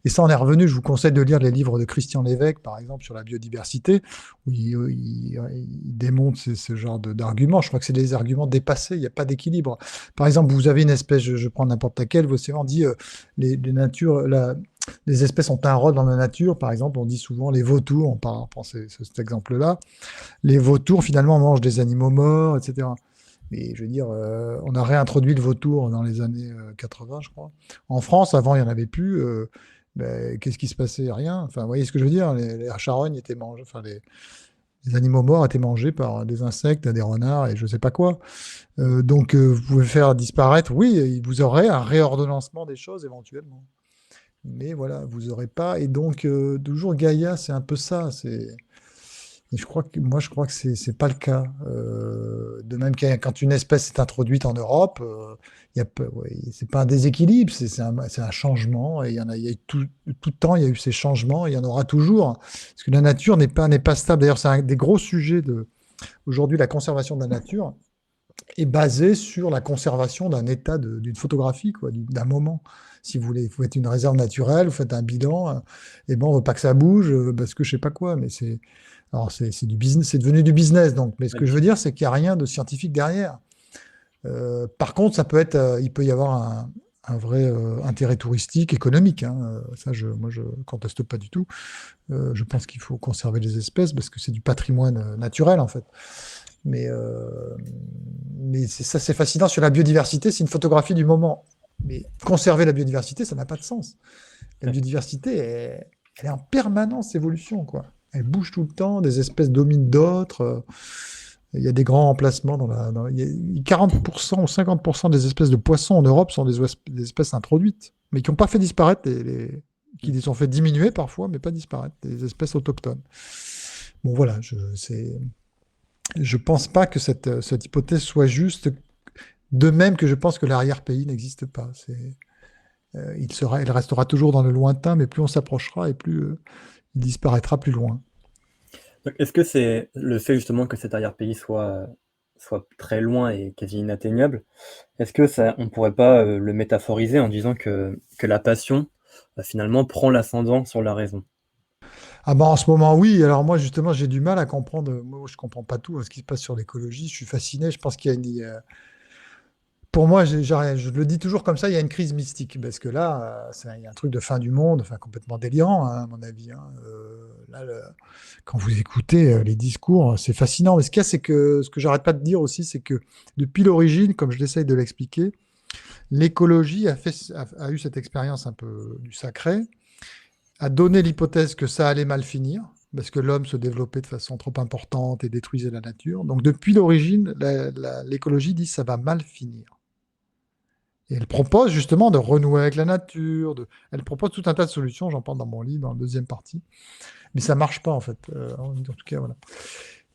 Et ça, on est revenu, je vous conseille de lire les livres de Christian Lévesque, par exemple, sur la biodiversité, où il démontre ce genre d'arguments. Je crois que c'est des arguments dépassés, il n'y a pas d'équilibre. Par exemple, vous avez une espèce, je prends n'importe laquelle, on dit les espèces ont un rôle dans la nature. Par exemple, on dit souvent les vautours, on prend cet exemple-là. Les vautours, finalement, mangent des animaux morts, etc. Mais je veux dire, on a réintroduit le vautour dans les années 80, je crois. En France, avant, il n'y en avait plus. Ben, qu'est-ce qui se passait? Rien. Enfin, vous voyez ce que je veux dire? Les charognes étaient mangés, enfin, les animaux morts étaient mangés par des insectes, des renards et je ne sais pas quoi. Donc, vous pouvez faire disparaître, oui, vous aurez un réordonnancement des choses éventuellement. Mais voilà, vous n'aurez pas. Et donc, toujours Gaïa, c'est un peu ça. Et je crois que c'est pas le cas. De même que quand une espèce est introduite en Europe, ouais, c'est pas un déséquilibre, c'est un changement. Et il y a eu tout le temps, il y a eu ces changements, et il y en aura toujours. Parce que la nature n'est pas stable. D'ailleurs, c'est un des gros sujets aujourd'hui, la conservation de la nature est basée sur la conservation d'un état d'une photographie, quoi, d'un moment. Si vous voulez, vous faites une réserve naturelle, vous faites un bilan, et bon, on veut pas que ça bouge, parce que je sais pas quoi, mais alors c'est du business, c'est devenu du business, donc. Mais ce que je veux dire, c'est qu'il n'y a rien de scientifique derrière. Par contre, il peut y avoir un vrai intérêt touristique, économique. Hein. Ça, moi, je conteste pas du tout. Je pense qu'il faut conserver les espèces parce que c'est du patrimoine naturel, en fait. Mais, euh, mais c'est fascinant sur la biodiversité, c'est une photographie du moment. Mais conserver la biodiversité, ça n'a pas de sens. La biodiversité, elle est en permanence évolution, quoi. Elle bouge tout le temps, des espèces dominent d'autres. Il y a des grands remplacements il y a 40% ou 50% des espèces de poissons en Europe sont des espèces introduites, mais qui n'ont pas fait disparaître, qui les ont fait diminuer parfois, mais pas disparaître, des espèces autochtones. Bon, voilà, je pense pas que cette hypothèse soit juste, de même que je pense que l'arrière-pays n'existe pas. Il restera toujours dans le lointain, mais plus on s'approchera et plus il disparaîtra plus loin. Donc, est-ce que c'est le fait justement que cet arrière-pays soit très loin et quasi inatteignable? Est-ce que ça, on pourrait pas le métaphoriser en disant que la passion finalement prend l'ascendant sur la raison? Ah bah en ce moment, oui. Alors moi, justement, j'ai du mal à comprendre. Moi, je comprends pas tout ce qui se passe sur l'écologie. Je suis fasciné. Je pense qu'il y a pour moi, je le dis toujours comme ça, il y a une crise mystique. Parce que là, il y a un truc de fin du monde, enfin complètement délirant, hein, à mon avis. Hein. Là, quand vous écoutez les discours, c'est fascinant. Mais ce qu'il y a, c'est que ce que j'arrête pas de dire aussi, c'est que depuis l'origine, comme je l'essaye de l'expliquer, l'écologie a eu cette expérience un peu du sacré, a donné l'hypothèse que ça allait mal finir, parce que l'homme se développait de façon trop importante et détruisait la nature. Donc depuis l'origine, l'écologie dit ça va mal finir. Et elle propose justement de renouer avec la nature. Elle propose tout un tas de solutions, j'en parle dans mon livre, dans la deuxième partie. Mais ça marche pas en fait. En tout cas, voilà.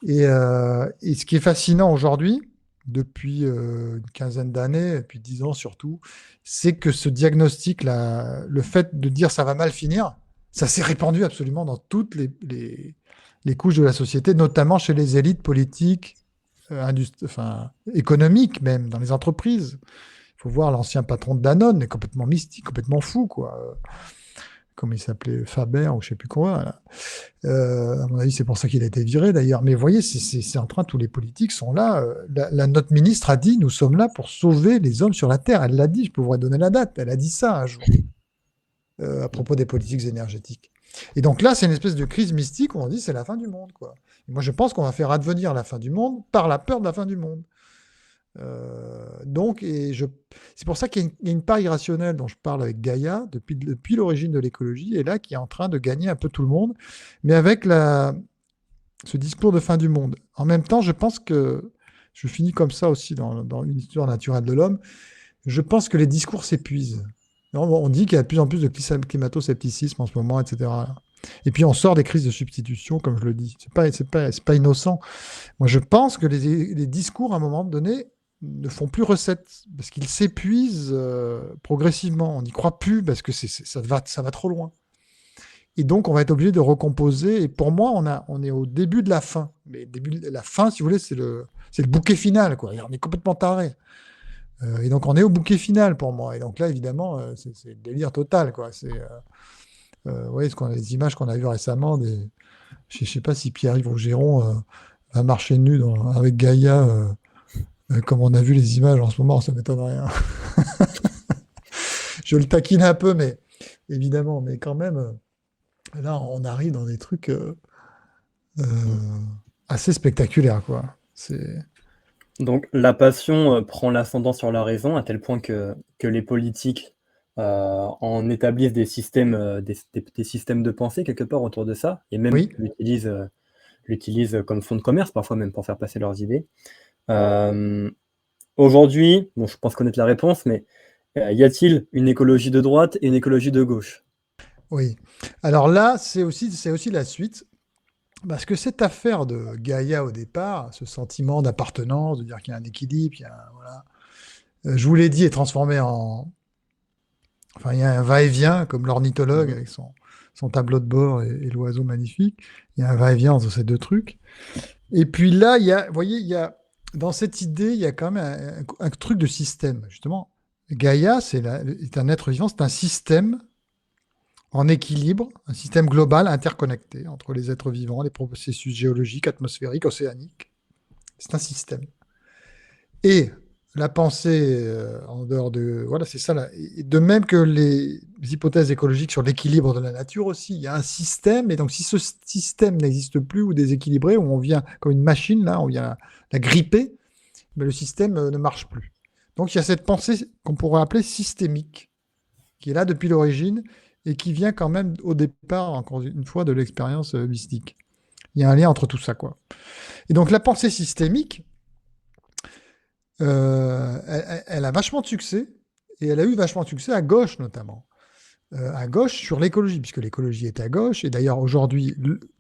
Et ce qui est fascinant aujourd'hui, depuis une quinzaine d'années, et puis 10 ans surtout, c'est que ce diagnostic, le fait de dire ça va mal finir, ça s'est répandu absolument dans toutes les couches de la société, notamment chez les élites politiques, enfin, économiques même, dans les entreprises. Il faut voir l'ancien patron de Danone, est complètement mystique, complètement fou, quoi. Comme il s'appelait Faber ou je sais plus quoi. Là. À mon avis, c'est pour ça qu'il a été viré d'ailleurs. Mais vous voyez, c'est en train, tous les politiques sont là. Notre ministre a dit, nous sommes là pour sauver les hommes sur la Terre. Elle l'a dit, je pourrais donner la date. Elle a dit ça un jour à propos des politiques énergétiques. Et donc là, c'est une espèce de crise mystique où on dit c'est la fin du monde, quoi. Et moi, je pense qu'on va faire advenir la fin du monde par la peur de la fin du monde. Donc, c'est pour ça qu'il y a une part irrationnelle dont je parle avec Gaïa depuis l'origine de l'écologie, et là qui est en train de gagner un peu tout le monde, mais avec ce discours de fin du monde. En même temps, je pense que, je finis comme ça aussi dans une histoire naturelle de l'homme, je pense que les discours s'épuisent. On dit qu'il y a de plus en plus de climato-scepticisme en ce moment, etc. Et puis on sort des crises de substitution, comme je le dis. C'est pas innocent. Moi, je pense que les discours, à un moment donné, ne font plus recette, parce qu'ils s'épuisent progressivement. On n'y croit plus, parce que ça va trop loin. Et donc, on va être obligé de recomposer. Et pour moi, on est au début de la fin. Mais la fin, si vous voulez, c'est le bouquet final, quoi. On est complètement taré. Et donc, on est au bouquet final pour moi. Et donc là, évidemment, c'est le délire total, quoi. Vous voyez, les images qu'on a vues récemment, je ne sais pas si Pierre-Yves Rougeron va marcher nu avec Gaïa, comme on a vu les images en ce moment, ça m'étonnerait, hein. Je le taquine un peu, mais évidemment, mais quand même, là, on arrive dans des trucs euh, assez spectaculaires, quoi. Donc la passion prend l'ascendant sur la raison à tel point que les politiques en établissent des systèmes, des systèmes de pensée quelque part autour de ça, et même Oui. l'utilisent comme fonds de commerce, parfois même pour faire passer leurs idées. Euh, Aujourd'hui, bon, je pense connaître la réponse, mais y a-t-il une écologie de droite et une écologie de gauche? Oui. Alors là, c'est aussi la suite, parce que cette affaire de Gaïa au départ, ce sentiment d'appartenance, de dire qu'il y a un équilibre, voilà, je vous l'ai dit, est transformé enfin, il y a un va-et-vient, comme l'ornithologue Mhm. avec son tableau de bord et l'oiseau magnifique. Il y a un va-et-vient entre ces deux trucs. Et puis là, vous voyez, dans cette idée, il y a quand même un truc de système, justement. Gaïa, est un être vivant, c'est un système en équilibre, un système global interconnecté entre les êtres vivants, les processus géologiques, atmosphériques, océaniques. C'est un système. Et la pensée en dehors de... Voilà, c'est ça. Et de même que les hypothèses écologiques sur l'équilibre de la nature aussi, il y a un système. Et donc, si ce système n'existe plus ou déséquilibré, où on vient comme une machine, là, on vient la gripper, mais le système ne marche plus. Donc, il y a cette pensée qu'on pourrait appeler systémique, qui est là depuis l'origine et qui vient quand même au départ, encore une fois, de l'expérience mystique. Il y a un lien entre tout ça, quoi. Et donc, la pensée systémique, elle a vachement de succès, et elle a eu vachement de succès à gauche notamment. À gauche sur l'écologie, puisque l'écologie est à gauche, et d'ailleurs aujourd'hui,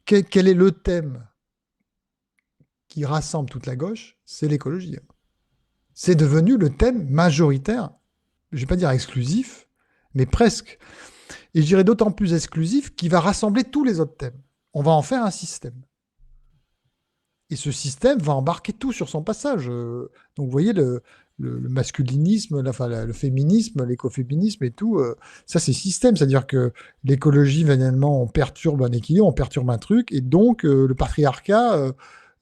quel est le thème qui rassemble toute la gauche? C'est l'écologie. C'est devenu le thème majoritaire, je ne vais pas dire exclusif, mais presque. Et je dirais d'autant plus exclusif qu'il va rassembler tous les autres thèmes. On va en faire un système. Et ce système va embarquer tout sur son passage. Donc vous voyez, le masculinisme, le féminisme, l'écoféminisme et tout, ça c'est système. C'est-à-dire que l'écologie, finalement, on perturbe un équilibre, on perturbe un truc, et donc le patriarcat,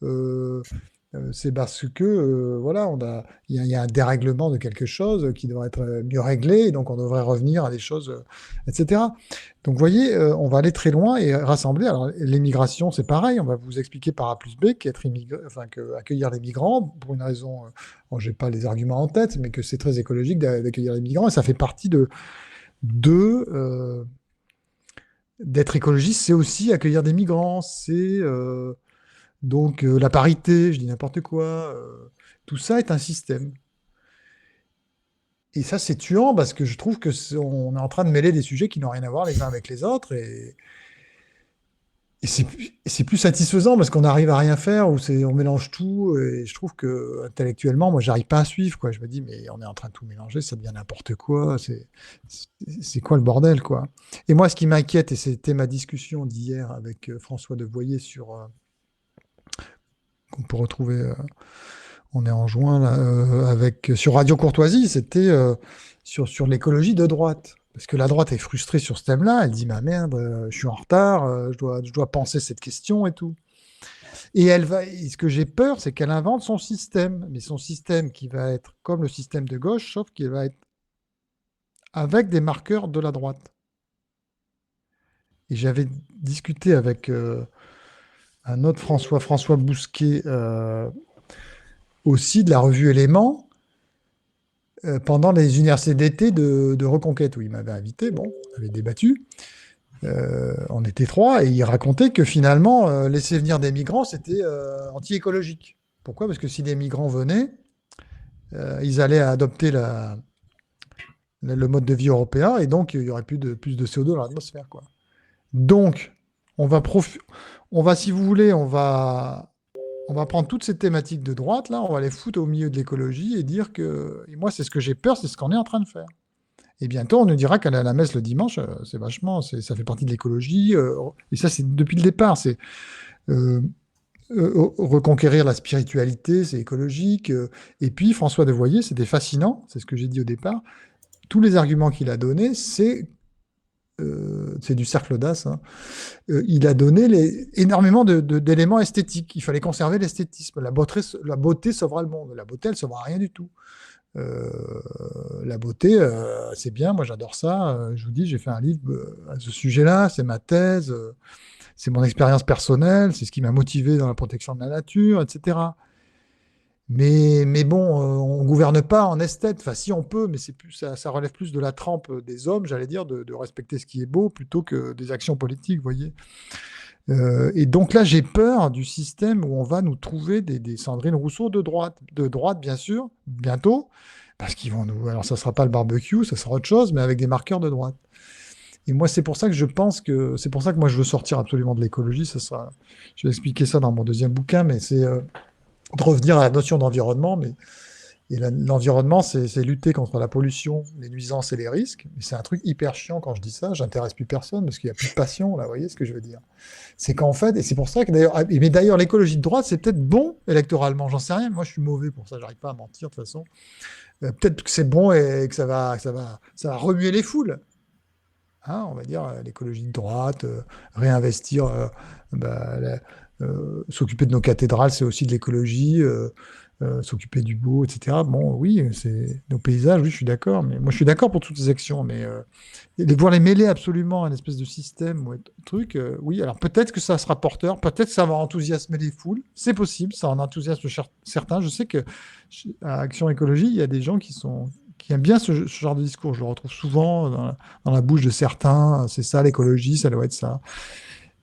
euh, c'est parce que voilà, il y a un dérèglement de quelque chose qui devrait être mieux réglé, et donc on devrait revenir à des choses, etc. Donc vous voyez, on va aller très loin et rassembler. Alors l'immigration, c'est pareil, on va vous expliquer par A plus B qu'être immigré, enfin accueillir les migrants pour une raison, bon, j'ai pas les arguments en tête, mais que c'est très écologique d'accueillir les migrants, et ça fait partie de d'être écologiste, c'est aussi accueillir des migrants, c'est donc la parité, je dis n'importe quoi, tout ça est un système. Et ça, c'est tuant parce que je trouve que on est en train de mêler des sujets qui n'ont rien à voir les uns avec les autres, et c'est plus satisfaisant parce qu'on n'arrive à rien faire, ou on mélange tout, et je trouve que intellectuellement, moi, j'arrive pas à suivre, quoi. Je me dis, mais on est en train de tout mélanger, ça devient n'importe quoi, c'est quoi le bordel, quoi. Et moi, ce qui m'inquiète, et c'était ma discussion d'hier avec François Devoyer qu'on peut retrouver, on est en juin, là, sur Radio Courtoisie, c'était sur l'écologie de droite. Parce que la droite est frustrée sur ce thème-là. Elle dit, ma merde, je suis en retard, je dois penser cette question et tout. Et ce que j'ai peur, c'est qu'elle invente son système. Mais son système qui va être comme le système de gauche, sauf qu'il va être avec des marqueurs de la droite. Et j'avais discuté avec un autre François Bousquet, aussi de la revue Éléments, pendant les universités d'été de Reconquête, où il m'avait invité. Bon, on avait débattu. On était trois, et il racontait que finalement, laisser venir des migrants, c'était anti-écologique. Pourquoi? Parce que si des migrants venaient, ils allaient adopter le mode de vie européen, et donc il y aurait plus de CO2 dans l'atmosphère, quoi. Donc, on va, si vous voulez, on va prendre toutes ces thématiques de droite, là, on va les foutre au milieu de l'écologie et dire que, et moi, c'est ce que j'ai peur, c'est ce qu'on est en train de faire. Et bientôt, on nous dira qu'aller à la messe le dimanche, c'est vachement, ça fait partie de l'écologie, et ça, c'est depuis le départ, c'est euh, reconquérir la spiritualité, c'est écologique, et puis François Devoyer, c'était fascinant, c'est ce que j'ai dit au départ, tous les arguments qu'il a donnés, c'est du cercle d'As, hein. Il a donné énormément d'éléments esthétiques. Il fallait conserver l'esthétisme. La beauté sauvera le monde. La beauté, elle ne sauvera rien du tout. Euh, la beauté, c'est bien, moi j'adore ça. Je vous dis, j'ai fait un livre à ce sujet-là, c'est ma thèse, c'est mon expérience personnelle, c'est ce qui m'a motivé dans la protection de la nature, etc. Mais bon, on ne gouverne pas en esthète. Enfin, si on peut, mais ça relève plus de la trempe des hommes, j'allais dire, de respecter ce qui est beau plutôt que des actions politiques, vous voyez. Et donc là, j'ai peur du système où on va nous trouver des Sandrine Rousseau de droite bien sûr, bientôt, parce qu'ils vont nous. Alors, ça ne sera pas le barbecue, ça sera autre chose, mais avec des marqueurs de droite. Et moi, c'est pour ça que je pense que c'est pour ça que moi je veux sortir absolument de l'écologie. Je vais expliquer ça dans mon deuxième bouquin, mais c'est de revenir à la notion d'environnement, l'environnement, c'est lutter contre la pollution, les nuisances et les risques. Mais c'est un truc hyper chiant quand je dis ça. J'intéresse plus personne parce qu'il n'y a plus de passion, là. Vous voyez ce que je veux dire? C'est qu'en fait, et c'est pour ça que d'ailleurs, mais d'ailleurs, l'écologie de droite, c'est peut-être bon électoralement. J'en sais rien. Moi, je suis mauvais pour ça. J'arrive pas à mentir de toute façon. Peut-être que c'est bon et que ça va remuer les foules. Hein, on va dire l'écologie de droite, réinvestir, s'occuper de nos cathédrales, c'est aussi de l'écologie. S'occuper du beau, etc. Bon, oui, c'est nos paysages, oui, je suis d'accord. Mais moi, je suis d'accord pour toutes ces actions, mais voir les mêler absolument à une espèce de système ou un truc, oui. Alors peut-être que ça sera porteur, peut-être que ça va enthousiasmer les foules. C'est possible, ça en enthousiasme certains. Je sais que à Action Écologie, il y a des gens qui aiment bien ce genre de discours. Je le retrouve souvent dans la bouche de certains. C'est ça l'écologie, ça doit être ça.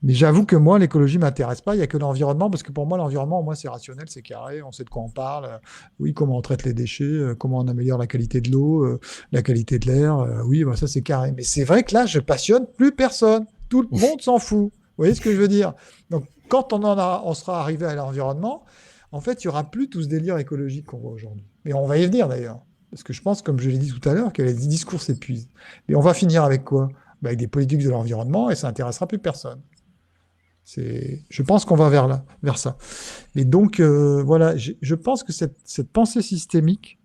Mais j'avoue que moi, l'écologie ne m'intéresse pas. Il n'y a que l'environnement, parce que pour moi, l'environnement, c'est rationnel, c'est carré, on sait de quoi on parle. Oui, comment on traite les déchets, comment on améliore la qualité de l'eau, la qualité de l'air. Oui, ça, c'est carré. Mais c'est vrai que là, je passionne plus personne. Tout le monde s'en fout. Vous voyez ce que je veux dire? Donc, quand on sera arrivé à l'environnement, en fait, il n'y aura plus tout ce délire écologique qu'on voit aujourd'hui. Mais on va y venir, d'ailleurs. Parce que je pense, comme je l'ai dit tout à l'heure, que les discours s'épuisent. Mais on va finir avec quoi? Avec des politiques de l'environnement, et ça n'intéressera plus personne. Je pense qu'on va vers ça. Et donc, voilà, je pense que cette pensée systémique,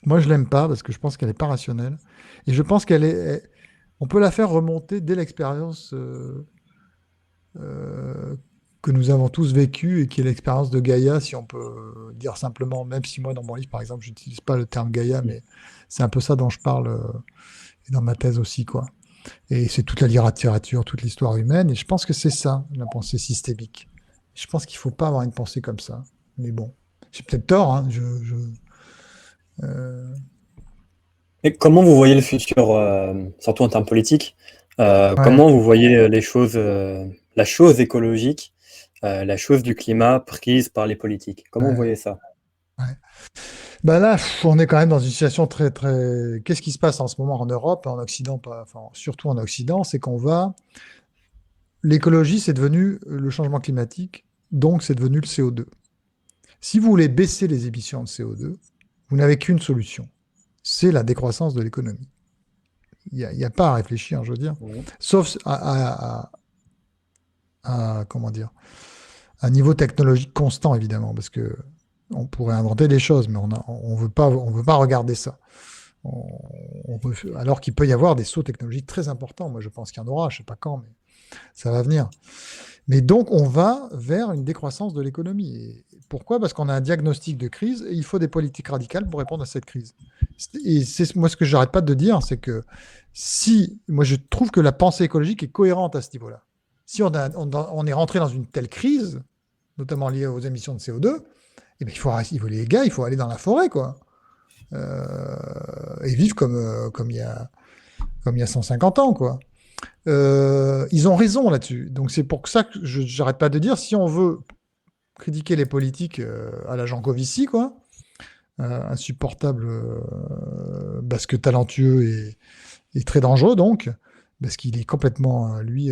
moi, je l'aime pas parce que je pense qu'elle n'est pas rationnelle. Et je pense on peut la faire remonter dès l'expérience que nous avons tous vécue et qui est l'expérience de Gaïa, si on peut dire simplement, même si moi, dans mon livre, par exemple, je n'utilise pas le terme Gaïa, mais c'est un peu ça dont je parle et dans ma thèse aussi, quoi. Et c'est toute la littérature, toute l'histoire humaine. Et je pense que c'est ça, la pensée systémique. Je pense qu'il ne faut pas avoir une pensée comme ça. Mais bon, j'ai peut-être tort. Hein, Et comment vous voyez le futur, surtout en termes politiques, Ouais, comment vous voyez les choses, la chose écologique, la chose du climat prise par les politiques? Comment vous ouais, voyez ça? ouais. Ben là, on est quand même dans une situation très, très. Qu'est-ce qui se passe en ce moment en Europe, en Occident, enfin, surtout en Occident, c'est qu'on va. L'écologie, c'est devenu le changement climatique, donc c'est devenu le CO2. Si vous voulez baisser les émissions de CO2, vous n'avez qu'une solution, c'est la décroissance de l'économie. Il n'y a pas à réfléchir, je veux dire. Mhm. Sauf comment dire, un niveau technologique constant, évidemment, parce que on pourrait inventer des choses, mais on veut pas regarder ça. On, alors qu'il peut y avoir des sauts technologiques très importants. Moi, je pense qu'il y en aura, je ne sais pas quand, mais ça va venir. Mais donc, on va vers une décroissance de l'économie. Et pourquoi? Parce qu'on a un diagnostic de crise et il faut des politiques radicales pour répondre à cette crise. Et c'est moi ce que j'arrête pas de dire, c'est que moi je trouve que la pensée écologique est cohérente à ce niveau-là. Si on est rentré dans une telle crise, notamment liée aux émissions de CO2, eh bien, les gars, il faut aller dans la forêt, quoi. et vivent comme il y a 150 ans, quoi. Ils ont raison là-dessus. Donc c'est pour ça que j'arrête pas de dire, si on veut critiquer les politiques à la Jancovici, quoi, insupportable, parce que talentueux et très dangereux, donc, parce qu'il est complètement, lui,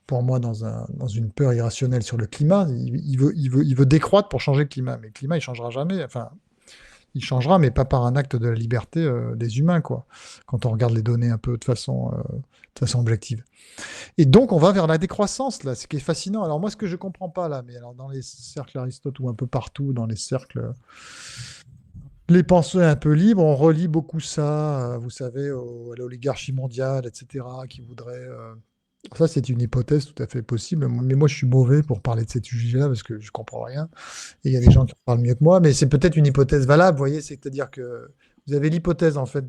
pour moi, dans une peur irrationnelle sur le climat. Il veut décroître pour changer le climat. Mais le climat, il changera jamais. Enfin, il changera, mais pas par un acte de la liberté des humains, quoi. Quand on regarde les données un peu de façon objective. Et donc, on va vers la décroissance, là, ce qui est fascinant. Alors, moi, ce que je comprends pas, là, mais alors, dans les cercles Aristote ou un peu partout, dans les cercles, les pensées un peu libres, on relie beaucoup ça, vous savez, à l'oligarchie mondiale, etc., qui voudrait. Ça, c'est une hypothèse tout à fait possible, mais moi, je suis mauvais pour parler de ces sujets-là parce que je comprends rien. Et il y a des gens qui en parlent mieux que moi, mais c'est peut-être une hypothèse valable, vous voyez, c'est-à-dire que vous avez l'hypothèse, en fait,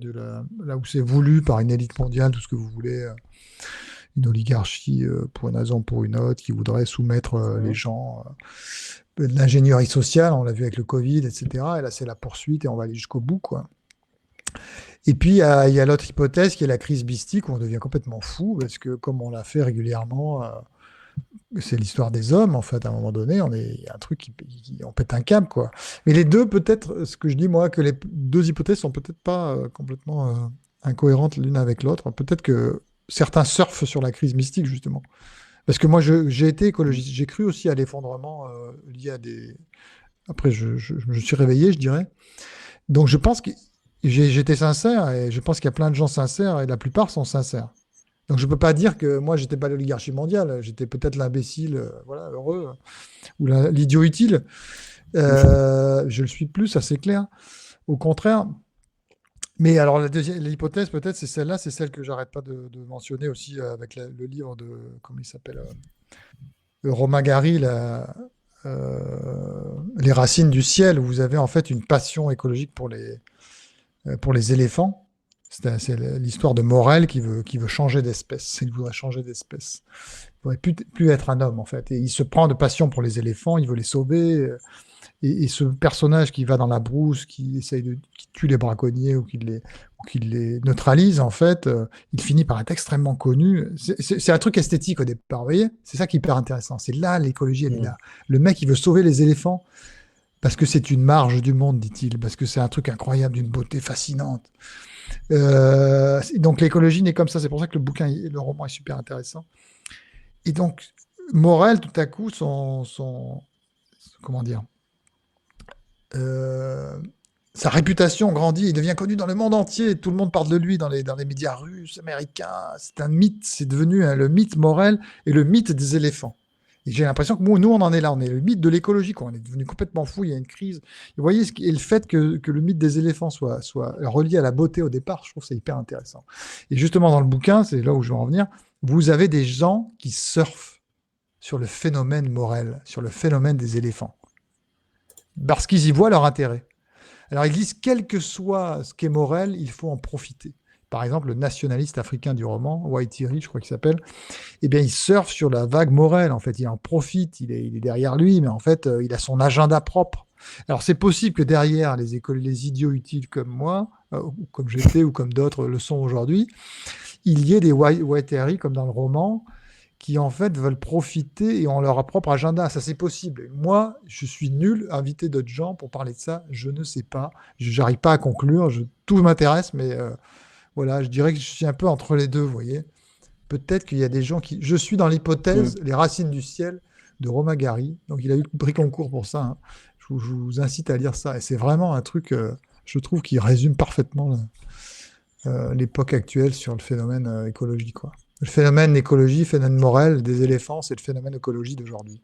là où c'est voulu par une élite mondiale, tout ce que vous voulez, une oligarchie pour une raison ou pour une autre, qui voudrait soumettre les Mhm. gens de l'ingénierie sociale, on l'a vu avec le Covid, etc. Et là, c'est la poursuite et on va aller jusqu'au bout, quoi. Et puis, il y a l'autre hypothèse qui est la crise mystique, où on devient complètement fou, parce que comme on l'a fait régulièrement, c'est l'histoire des hommes, en fait, à un moment donné, il y a un truc on pète un câble, quoi. Mais les deux, peut-être, ce que je dis, moi, que les deux hypothèses sont peut-être pas complètement incohérentes l'une avec l'autre. Peut-être que certains surfent sur la crise mystique, justement. Parce que moi, j'ai été écologiste. J'ai cru aussi à l'effondrement lié à des. Après, je me suis réveillé, je dirais. Donc, je pense que j'étais sincère et je pense qu'il y a plein de gens sincères et la plupart sont sincères. Donc, je ne peux pas dire que moi, j'étais pas l'oligarchie mondiale. J'étais peut-être l'imbécile, voilà, heureux, ou l'idiot utile. Je le suis plus, ça c'est clair. Au contraire. Mais alors, la deuxième, l'hypothèse, peut-être, c'est celle-là, c'est celle que j'arrête pas de mentionner aussi avec le livre de. Comment il s'appelle Romain Gary, Les racines du ciel, où vous avez en fait une passion écologique pour les éléphants. C'est l'histoire de Morel qui veut changer d'espèce. Il voudrait changer d'espèce. Il ne pourrait plus être un homme, en fait. Et il se prend de passion pour les éléphants, il veut les sauver. Et ce personnage qui va dans la brousse, qui tue les braconniers ou qui les neutralise, en fait, il finit par être extrêmement connu. C'est un truc esthétique au départ, vous voyez. C'est ça qui est hyper intéressant. C'est là, l'écologie, elle est Mhm. là. Le mec, il veut sauver les éléphants parce que c'est une marge du monde, dit-il, parce que c'est un truc incroyable, d'une beauté fascinante. Donc l'écologie n'est comme ça. C'est pour ça que le roman est super intéressant. Et donc, Morel, tout à coup, comment dire, euh, sa réputation grandit, il devient connu dans le monde entier, tout le monde parle de lui dans les médias russes, américains, c'est un mythe, c'est devenu le mythe Morel et le mythe des éléphants. Et j'ai l'impression que nous, on en est là, on est le mythe de l'écologie, quoi. On est devenu complètement fou, il y a une crise. Et vous voyez, et le fait que le mythe des éléphants soit relié à la beauté au départ, je trouve que c'est hyper intéressant. Et justement, dans le bouquin, c'est là où je veux en venir, vous avez des gens qui surfent sur le phénomène Morel, sur le phénomène des éléphants, parce qu'ils y voient leur intérêt. Alors ils disent, quel que soit ce qu'est Morel, il faut en profiter. Par exemple, le nationaliste africain du roman, Waitiri, je crois qu'il s'appelle, eh bien, il surfe sur la vague Morel. En fait, il en profite, il est derrière lui, mais en fait, il a son agenda propre. Alors, c'est possible que derrière les idiots utiles comme moi, ou comme j'étais, ou comme d'autres le sont aujourd'hui, il y ait des Waitiri, comme dans le roman, qui en fait veulent profiter et ont leur propre agenda. Ça, c'est possible. Moi, je suis nul à inviter d'autres gens pour parler de ça. Je ne sais pas. Je n'arrive pas à conclure. Tout m'intéresse, mais voilà, je dirais que je suis un peu entre les deux, vous voyez. Peut-être qu'il y a des gens qui. Je suis dans l'hypothèse Mhm. Les racines du ciel de Romain Gary. Donc, il a eu le prix Goncourt pour ça, hein. Je vous incite à lire ça. Et c'est vraiment un truc, je trouve, qui résume parfaitement l'époque actuelle sur le phénomène écologique, quoi. Le phénomène écologie, phénomène Morel des éléphants, c'est le phénomène écologie d'aujourd'hui.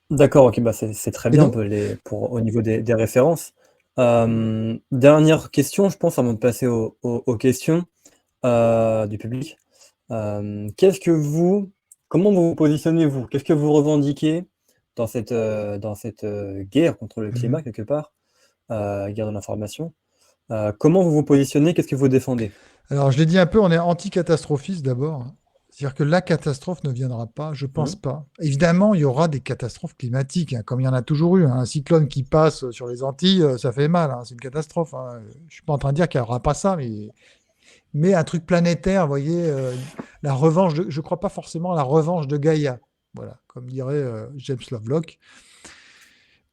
D'accord, ok, bah c'est très Et bien donc, au niveau des références. Dernière question, je pense, avant de passer aux questions du public. Comment vous vous positionnez, vous? Qu'est-ce que vous revendiquez dans cette guerre contre le climat, mhm. quelque part, guerre de l'information? Comment vous vous positionnez? Qu'est-ce que vous défendez? Alors je l'ai dit un peu, on est anti-catastrophiste d'abord. C'est-à-dire que la catastrophe ne viendra pas, je pense Mhm. pas. Évidemment, il y aura des catastrophes climatiques, hein, comme il y en a toujours eu, hein. Un cyclone qui passe sur les Antilles, ça fait mal, hein, c'est une catastrophe, hein. Je suis pas en train de dire qu'il n'y aura pas ça, mais un truc planétaire, vous voyez, la revanche, je ne crois pas forcément à la revanche de Gaïa. Voilà, comme dirait James Lovelock.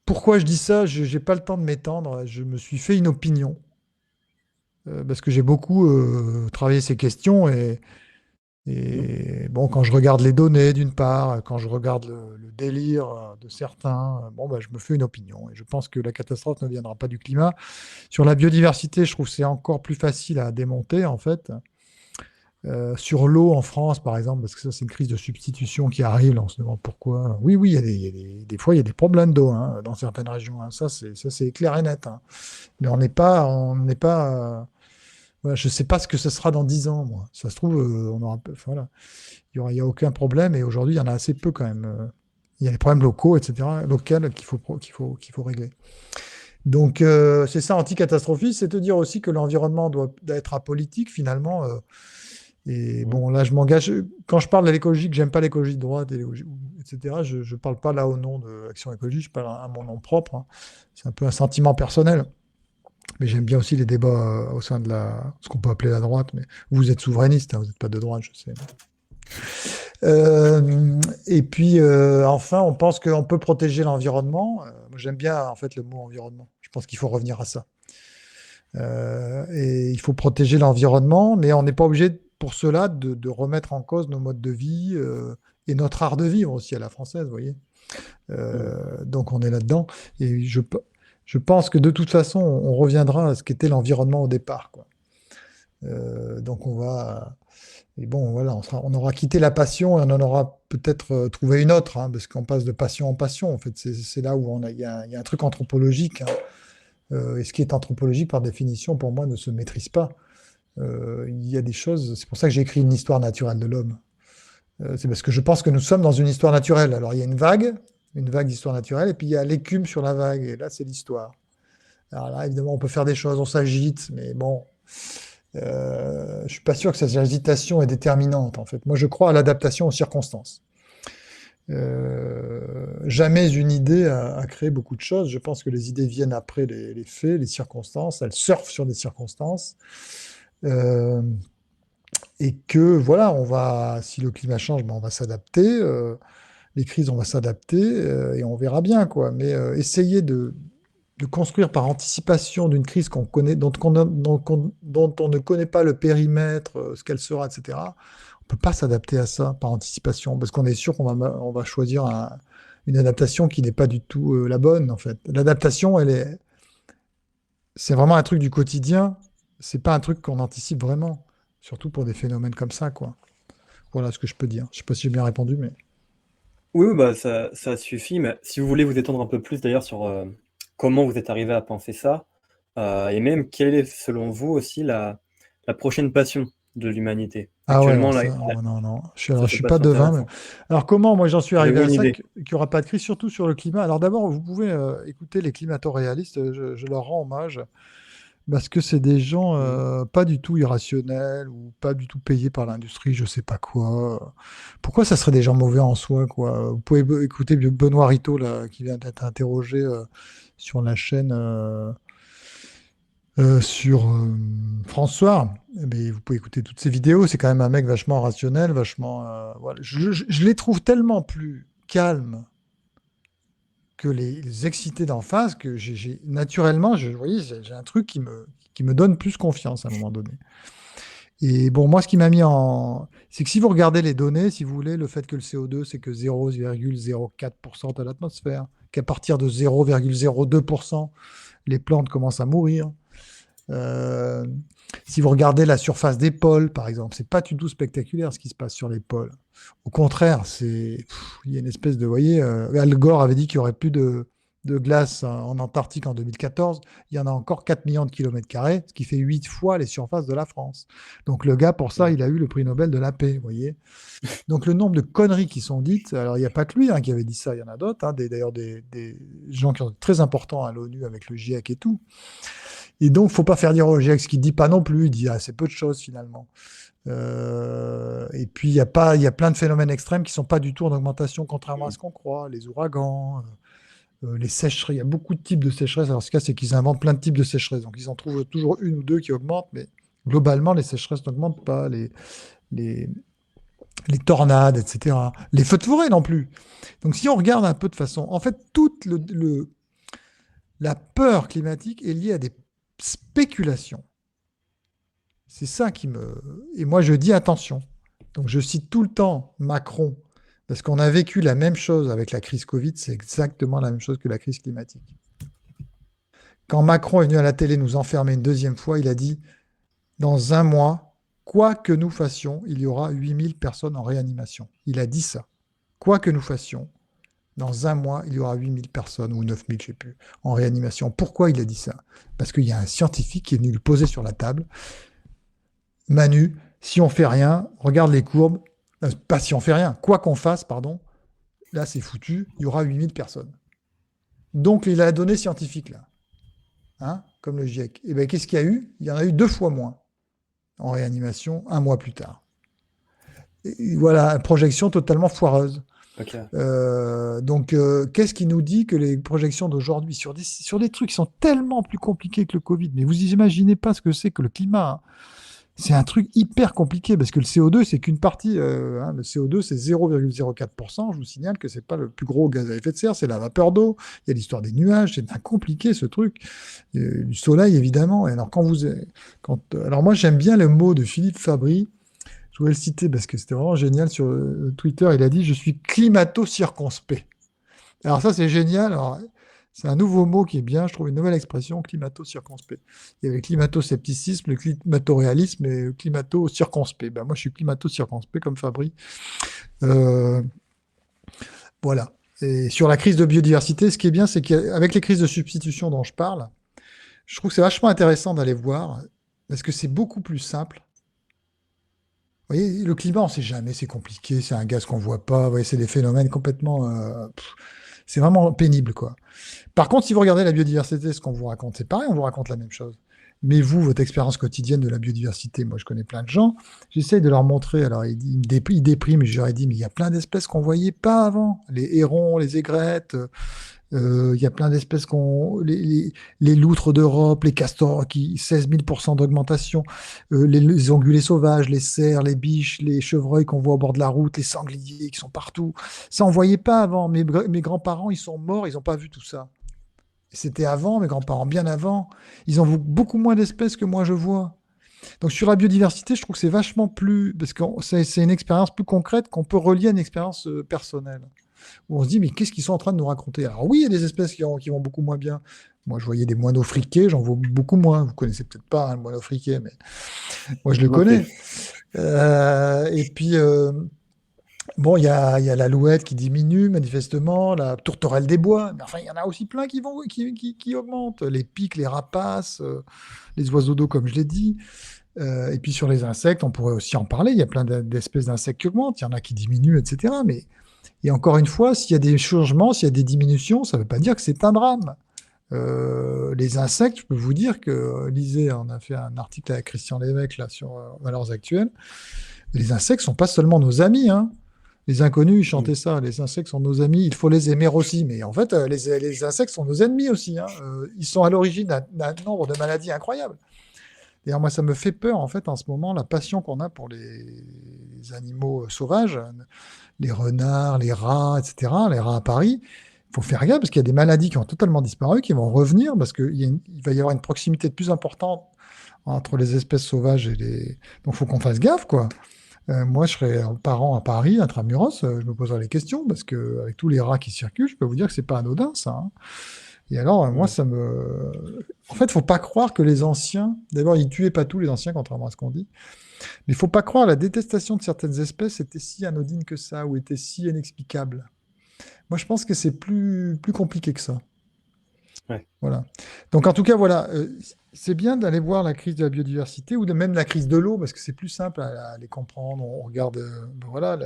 Pourquoi je dis ça? Je n'ai pas le temps de m'étendre. Je me suis fait une opinion, parce que j'ai beaucoup travaillé ces questions Mhm. et bon, quand je regarde les données, d'une part, quand je regarde le délire de certains, bon, bah, je me fais une opinion. Et je pense que la catastrophe ne viendra pas du climat. Sur la biodiversité, je trouve que c'est encore plus facile à démonter, en fait. Sur l'eau en France, par exemple, parce que ça, c'est une crise de substitution qui arrive. Là, on se demande pourquoi. Oui, oui, des fois, il y a des problèmes d'eau, hein, dans certaines régions, hein. Ça, c'est clair et net, hein. Mais on n'est pas. Voilà, je ne sais pas ce que ce sera dans 10 ans, moi. Ça se trouve, on aura, enfin, voilà, il y a aucun problème. Et aujourd'hui, il y en a assez peu quand même. Il y a des problèmes locaux, etc., locaux qu'il faut régler. Donc, c'est ça, anticatastrophisme, c'est te dire aussi que l'environnement doit être apolitique, finalement. Et Mhm. bon, là, je m'engage. Quand je parle de l'écologie, que j'aime pas l'écologie de droite, etc., je ne parle pas là au nom de l'Action écologique, je parle à mon nom propre, hein. C'est un peu un sentiment personnel. Mais j'aime bien aussi les débats au sein de ce qu'on peut appeler la droite. Mais vous êtes souverainiste, hein, vous n'êtes pas de droite, je sais. Et puis, enfin, on pense qu'on peut protéger l'environnement. Moi, j'aime bien, en fait, le mot environnement. Je pense qu'il faut revenir à ça. Et il faut protéger l'environnement, mais on n'est pas obligé pour cela de remettre en cause nos modes de vie et notre art de vivre aussi à la française, vous voyez. Mhm. Donc on est là-dedans. Et je pense que de toute façon, on reviendra à ce qu'était l'environnement au départ, quoi. Donc on va. Et bon, voilà, on aura quitté la passion et on en aura peut-être trouvé une autre, hein, parce qu'on passe de passion en passion. En fait, c'est là où il y a un truc anthropologique, hein. Et ce qui est anthropologique, par définition, pour moi, ne se maîtrise pas. Il y a des choses. C'est pour ça que j'ai écrit une histoire naturelle de l'homme. C'est parce que je pense que nous sommes dans une histoire naturelle. Alors, il y a une vague d'histoire naturelle, et puis il y a l'écume sur la vague, et là, c'est l'histoire. Alors là, évidemment, on peut faire des choses, on s'agite, mais bon, je suis pas sûr que cette agitation est déterminante, en fait. Moi, je crois à l'adaptation aux circonstances. Jamais une idée a créé beaucoup de choses. Je pense que les idées viennent après les faits, les circonstances. Elles surfent sur des circonstances. Euh, et que voilà, si le climat change, ben, on va s'adapter. Les crises, on va s'adapter et on verra bien, quoi. Mais essayer de construire par anticipation d'une crise qu'on connaît, dont on ne connaît pas le périmètre, ce qu'elle sera, etc. On peut pas s'adapter à ça par anticipation parce qu'on est sûr qu'on va choisir une adaptation qui n'est pas du tout la bonne, en fait. L'adaptation, c'est vraiment un truc du quotidien. C'est pas un truc qu'on anticipe vraiment, surtout pour des phénomènes comme ça, quoi. Voilà ce que je peux dire. Je sais pas si j'ai bien répondu, mais Oui, oui, bah, ça suffit, mais si vous voulez vous étendre un peu plus d'ailleurs sur comment vous êtes arrivé à penser ça, et même quelle est selon vous aussi la prochaine passion de l'humanité. ah ouais, alors Actuellement, là, ça, oh non, non. ça Alors, je c'est suis pas pas si devin, mais intéressant. alors comment moi j'en suis arrivé Avez-vous à une ça, idée? qu'il n'y aura pas de crise, surtout sur le climat. Alors d'abord, vous pouvez écouter les climato-réalistes, je leur rends hommage, parce que c'est des gens Mhm. pas du tout irrationnels ou pas du tout payés par l'industrie, je sais pas quoi. Pourquoi ça serait des gens mauvais en soi, quoi? Vous pouvez écouter Benoît Ritaud, là, qui vient d'être interrogé sur la chaîne. Sur François, mais vous pouvez écouter toutes ces vidéos. C'est quand même un mec vachement rationnel, vachement. Voilà. Je les trouve tellement plus calmes que les excités d'en face que naturellement, vous voyez, j'ai un truc qui me donne plus confiance à un moment donné. Et bon, moi, ce qui m'a mis en. C'est que si vous regardez les données, si vous voulez, le fait que le CO2, c'est que 0,04% de l'atmosphère, qu'à partir de 0,02%, les plantes commencent à mourir. Euh, Si vous regardez la surface des pôles, par exemple, c'est pas du tout spectaculaire ce qui se passe sur les pôles. Au contraire, il y a une espèce de, vous voyez, Al Gore avait dit qu'il y aurait plus de glace en Antarctique en 2014. Il y en a encore 4 millions de kilomètres carrés, ce qui fait 8 fois les surfaces de la France. Donc le gars, pour ça, Mhm. il a eu le prix Nobel de la paix, vous voyez. Donc le nombre de conneries qui sont dites, alors il n'y a pas que lui qui avait dit ça, il y en a d'autres, hein, d'ailleurs des gens qui sont très importants à l'ONU avec le GIEC et tout. Et donc, faut pas faire dire au GIEC ce qu'il dit pas non plus. Il dit c'est peu de choses finalement. Et puis, il y a plein de phénomènes extrêmes qui sont pas du tout en augmentation, contrairement à ce qu'on croit. Les ouragans, les sécheresses. Il y a beaucoup de types de sécheresses. Alors, ce cas, c'est qu'ils inventent plein de types de sécheresses. Donc, ils en trouvent toujours une ou deux qui augmentent, mais globalement, les sécheresses n'augmentent pas. Les, les tornades, etc. Les feux de forêt non plus. Donc, si on regarde un peu de façon, en fait, toute la peur climatique est liée à des spéculations. C'est ça qui me... Et moi, je dis attention. Donc, je cite tout le temps Macron, parce qu'on a vécu la même chose avec la crise Covid, c'est exactement la même chose que la crise climatique. Quand Macron est venu à la télé nous enfermer une deuxième fois, il a dit, dans un mois, quoi que nous fassions, il y aura 8000 personnes en réanimation. Il a dit ça. Quoi que nous fassions, dans un mois, il y aura 8000 personnes, ou 9000, je ne sais plus, en réanimation. Pourquoi il a dit ça? Parce qu'il y a un scientifique qui est venu le poser sur la table. Manu, si on fait rien, regarde les courbes, pas si on fait rien, quoi qu'on fasse, pardon, là c'est foutu, il y aura 8000 personnes. Donc il a la donnée scientifique là, hein, comme le GIEC. Et bien qu'est-ce qu'il y a eu? Il y en a eu 2 fois moins en réanimation un mois plus tard. Et voilà, projection totalement foireuse. Ok. Donc qu'est-ce qui nous dit que les projections d'aujourd'hui sur des trucs qui sont tellement plus compliqués que le Covid, mais vous imaginez pas ce que c'est que le climat, hein. C'est un truc hyper compliqué parce que le CO2, c'est qu'une partie. Le CO2, c'est 0,04%. Je vous signale que c'est pas le plus gros gaz à effet de serre, c'est la vapeur d'eau. Il y a l'histoire des nuages, c'est bien compliqué ce truc. Du soleil, évidemment. Et alors, alors moi, j'aime bien le mot de Philippe Fabry. Je voulais le citer parce que c'était vraiment génial sur Twitter. Il a dit: Je suis climato-circonspect. Alors, ça, c'est génial. Alors, c'est un nouveau mot qui est bien, je trouve une nouvelle expression, climato-circonspect. Il y avait climato-scepticisme, le climato-réalisme et le climato-circonspect. Ben, moi, je suis climato-circonspect comme Fabry. Euh, voilà. Et sur la crise de biodiversité, ce qui est bien, c'est qu'avec les crises de substitution dont je parle, je trouve que c'est vachement intéressant d'aller voir, parce que c'est beaucoup plus simple. Vous voyez, le climat, on ne sait jamais, c'est compliqué, c'est un gaz qu'on ne voit pas, vous voyez, c'est des phénomènes complètement... c'est vraiment pénible, quoi. Par contre, si vous regardez la biodiversité, ce qu'on vous raconte, c'est pareil, on vous raconte la même chose. Mais vous, votre expérience quotidienne de la biodiversité, moi je connais plein de gens, j'essaye de leur montrer, alors ils dépriment, je leur ai dit, mais il y a plein d'espèces qu'on ne voyait pas avant, les hérons, les aigrettes, il y a plein d'espèces les loutres d'Europe, les castors, 16 000% d'augmentation, les ongulés sauvages, les cerfs, les biches, les chevreuils qu'on voit au bord de la route, les sangliers qui sont partout. Ça, on ne voyait pas avant. Mes grands-parents, ils sont morts, ils n'ont pas vu tout ça. C'était avant, mes grands-parents, bien avant. Ils ont vu beaucoup moins d'espèces que moi je vois. Donc sur la biodiversité, je trouve que c'est vachement plus... Parce que c'est une expérience plus concrète qu'on peut relier à une expérience personnelle. Où on se dit, mais qu'est-ce qu'ils sont en train de nous raconter? Alors oui, il y a des espèces qui vont beaucoup moins bien. Moi, je voyais des moineaux friqués, j'en vois beaucoup moins. Vous connaissez peut-être pas, hein, le moineau friqué, mais moi, je le connais. Et puis, bon, il y a l'alouette qui diminue, manifestement, la tourterelle des bois. Mais enfin, il y en a aussi plein qui augmentent. Les pics, les rapaces, les oiseaux d'eau, comme je l'ai dit. Et puis sur les insectes, on pourrait aussi en parler. Il y a plein d'espèces d'insectes qui augmentent. Il y en a qui diminuent, etc. Mais et encore une fois, s'il y a des changements, s'il y a des diminutions, ça ne veut pas dire que c'est un drame. Les insectes, je peux vous dire que, lisez, on a fait un article avec Christian Lévesque là, sur Valeurs Actuelles. Les insectes ne sont pas seulement nos amis, hein. Les inconnus, ils chantaient ça, les insectes sont nos amis, il faut les aimer aussi. Mais en fait, les insectes sont nos ennemis aussi, hein. Ils sont à l'origine d'un nombre de maladies incroyables. D'ailleurs, moi, ça me fait peur, en fait, en ce moment, la passion qu'on a pour les animaux sauvages, les renards, les rats, etc., les rats à Paris. Il faut faire gaffe parce qu'il y a des maladies qui ont totalement disparu, qui vont revenir parce qu'il va y avoir une proximité de plus importante entre les espèces sauvages et les... Donc, il faut qu'on fasse gaffe, quoi. Moi, je serais parent à Paris, intramuros, je me poserais les questions parce qu'avec tous les rats qui circulent, je peux vous dire que c'est pas anodin, ça, hein. Et alors, moi, ça me... En fait, il ne faut pas croire que les anciens... D'abord, ils ne tuaient pas tous les anciens, contrairement à ce qu'on dit. Mais il ne faut pas croire que la détestation de certaines espèces était si anodine que ça, ou était si inexplicable. Moi, je pense que c'est plus compliqué que ça. Ouais. Voilà. Donc, en tout cas, voilà. C'est bien d'aller voir la crise de la biodiversité, ou même la crise de l'eau, parce que c'est plus simple à les comprendre. On regarde voilà,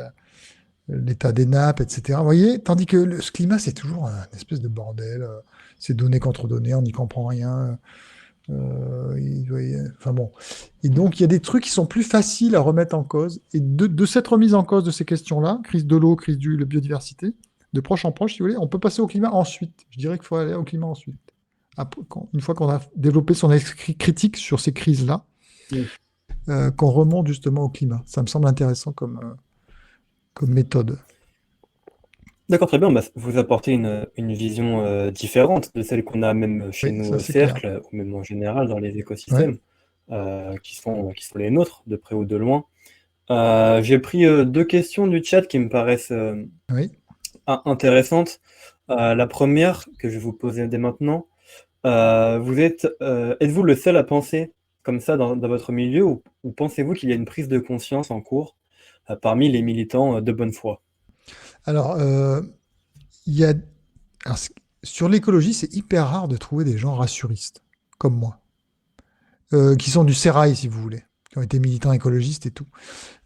l'état des nappes, etc. Vous voyez? Tandis que ce climat, c'est toujours une espèce de bordel. C'est données contre données, on n'y comprend rien. Enfin bon. Et donc, il y a des trucs qui sont plus faciles à remettre en cause. Et de cette remise en cause de ces questions-là, crise de l'eau, crise de biodiversité, de proche en proche, si vous voulez, on peut passer au climat ensuite. Je dirais qu'il faut aller au climat ensuite. Une fois qu'on a développé son esprit critique sur ces crises-là, Mm. qu'on remonte justement au climat. Ça me semble intéressant comme méthode. D'accord, très bien. Bah, vous apportez une vision différente de celle qu'on a même chez Oui, nous ça au c'est clair. cercle, ou même en général dans les Ouais, écosystèmes, qui sont les nôtres, de près ou de loin. J'ai pris deux questions du chat qui me paraissent oui. intéressantes. La première, que je vais vous poser dès maintenant, êtes-vous le seul à penser comme ça dans votre milieu, ou pensez-vous qu'il y a une prise de conscience en cours parmi les militants de bonne foi? Alors, il y a, alors, sur l'écologie, c'est hyper rare de trouver des gens rassuristes, comme moi, qui sont du sérail, si vous voulez, qui ont été militants écologistes et tout.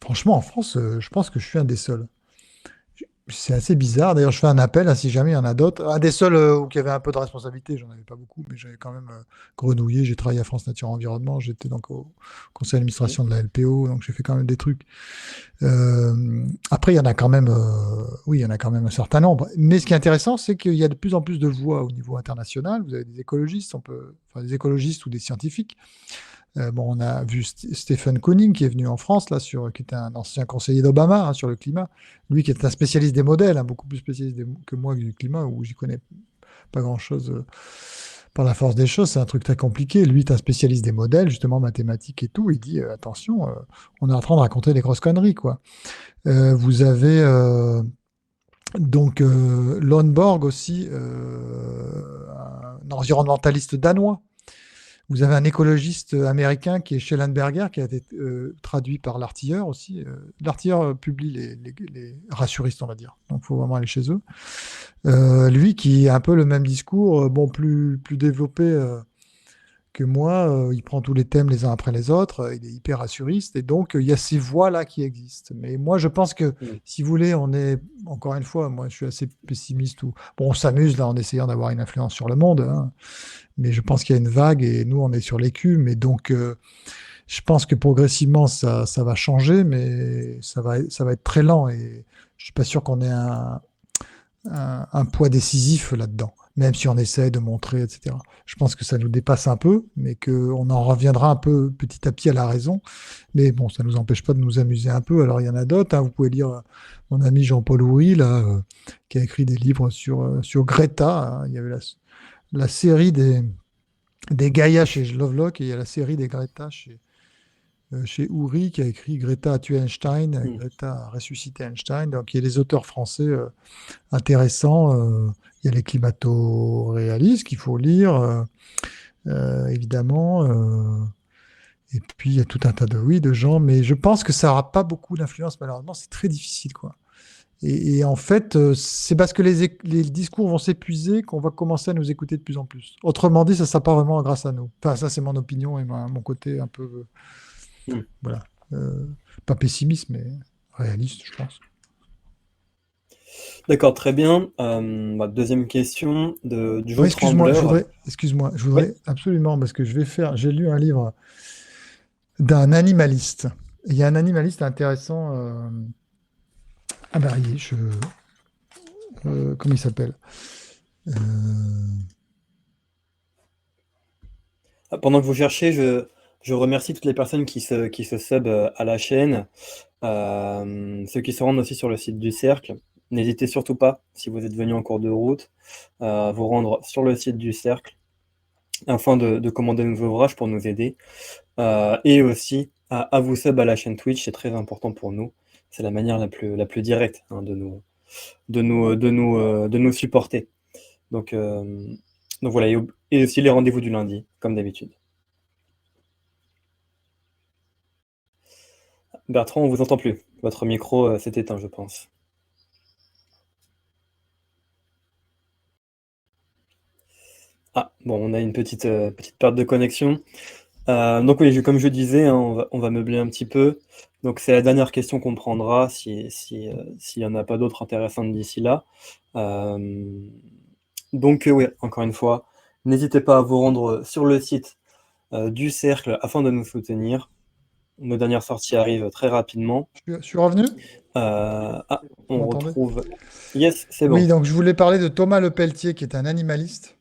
Franchement, en France, je pense que je suis un des seuls. C'est assez bizarre. D'ailleurs, je fais un appel, si jamais il y en a d'autres. Un des seuls qui avait un peu de responsabilité, j'en avais pas beaucoup, mais j'avais quand même grenouillé. J'ai travaillé à France Nature Environnement, j'étais donc au conseil d'administration de la LPO, donc j'ai fait quand même des trucs. Après, il y en a quand même, oui, il y en a quand même un certain nombre. Mais ce qui est intéressant, c'est qu'il y a de plus en plus de voix au niveau international. Vous avez des écologistes, enfin, des écologistes ou des scientifiques. Bon, on a vu Stephen Kooning qui est venu en France, là, qui était un ancien conseiller d'Obama, hein, sur le climat. Lui qui est un spécialiste des modèles, hein, beaucoup plus spécialiste que moi du climat, où j'y connais pas grand-chose par la force des choses. C'est un truc très compliqué. Lui est un spécialiste des modèles, justement mathématiques et tout. Il dit attention, on est en train de raconter des grosses conneries, quoi. Vous avez donc Lon Borg aussi, un environnementaliste danois. Vous avez un écologiste américain qui est Schellenberger, qui a été traduit par l'Artilleur aussi. L'Artilleur publie les rassuristes, on va dire. Donc, il faut vraiment aller chez eux. Lui, qui a un peu le même discours, bon, plus développé que moi. Il prend tous les thèmes les uns après les autres. Il est hyper rassuriste. Et donc, il y a ces voix-là qui existent. Mais moi, je pense que, Mm. si vous voulez, on est, encore une fois, moi, je suis assez pessimiste. Bon, on s'amuse là en essayant d'avoir une influence sur le monde, hein, mais je pense qu'il y a une vague et nous, on est sur l'écume. Et donc, je pense que progressivement, ça va changer, mais ça va être très lent. Et je suis pas sûr qu'on ait un poids décisif là-dedans, même si on essaie de montrer, etc. Je pense que ça nous dépasse un peu, mais qu'on en reviendra un peu petit à petit à la raison. Mais bon, ça ne nous empêche pas de nous amuser un peu. Alors, il y en a d'autres, hein. Vous pouvez lire mon ami Jean-Paul Houry, là, qui a écrit des livres sur Greta, hein. Il y avait la série des Gaïa chez Lovelock et il y a la série des Greta chez Houry qui a écrit Greta a tué Einstein, Mm. Greta a ressuscité Einstein. Donc il y a des auteurs français intéressants. Il y a les climato-réalistes qu'il faut lire, évidemment. Et puis il y a tout un tas de, oui, de gens, mais je pense que ça n'aura pas beaucoup d'influence, malheureusement. C'est très difficile, quoi. Et en fait, c'est parce que les discours vont s'épuiser qu'on va commencer à nous écouter de plus en plus. Autrement dit, ça ne sera pas vraiment grâce à nous. Enfin, ça, c'est mon opinion et mon côté un peu, Mm. voilà, euh, pas pessimiste, mais réaliste, je pense. D'accord, très bien. Deuxième question du Oui, jeu Trembleur. excuse-moi, je Oui. voudrais absolument, parce que j'ai lu un livre d'un animaliste. Il y a un animaliste intéressant à Marier, comment il s'appelle? Euh, Pendant que vous cherchez, je remercie toutes les personnes qui se sub à la chaîne, ceux qui se rendent aussi sur le site du Cercle. N'hésitez surtout pas, si vous êtes venu en cours de route, à vous rendre sur le site du Cercle afin de commander nos ouvrages pour nous aider. Et aussi à vous sub à la chaîne Twitch, c'est très important pour nous. C'est la manière la plus directe, hein, de nous supporter. Donc, voilà, et aussi les rendez-vous du lundi, comme d'habitude. Bertrand, on vous entend plus. Votre micro s'est éteint, je pense. Ah, bon, on a une petite perte de connexion. Donc oui, comme je disais, hein, on va meubler un petit peu. Donc c'est la dernière question qu'on prendra s'il n'y en a pas d'autres intéressantes d'ici là. Oui, encore une fois, n'hésitez pas à vous rendre sur le site du cercle afin de nous soutenir. Nos dernières sorties arrivent très rapidement. Je suis revenu? Vous On m'entendez? retrouve. Yes, c'est Oui, bon. donc je voulais parler de Thomas Lepelletier, qui est un animaliste,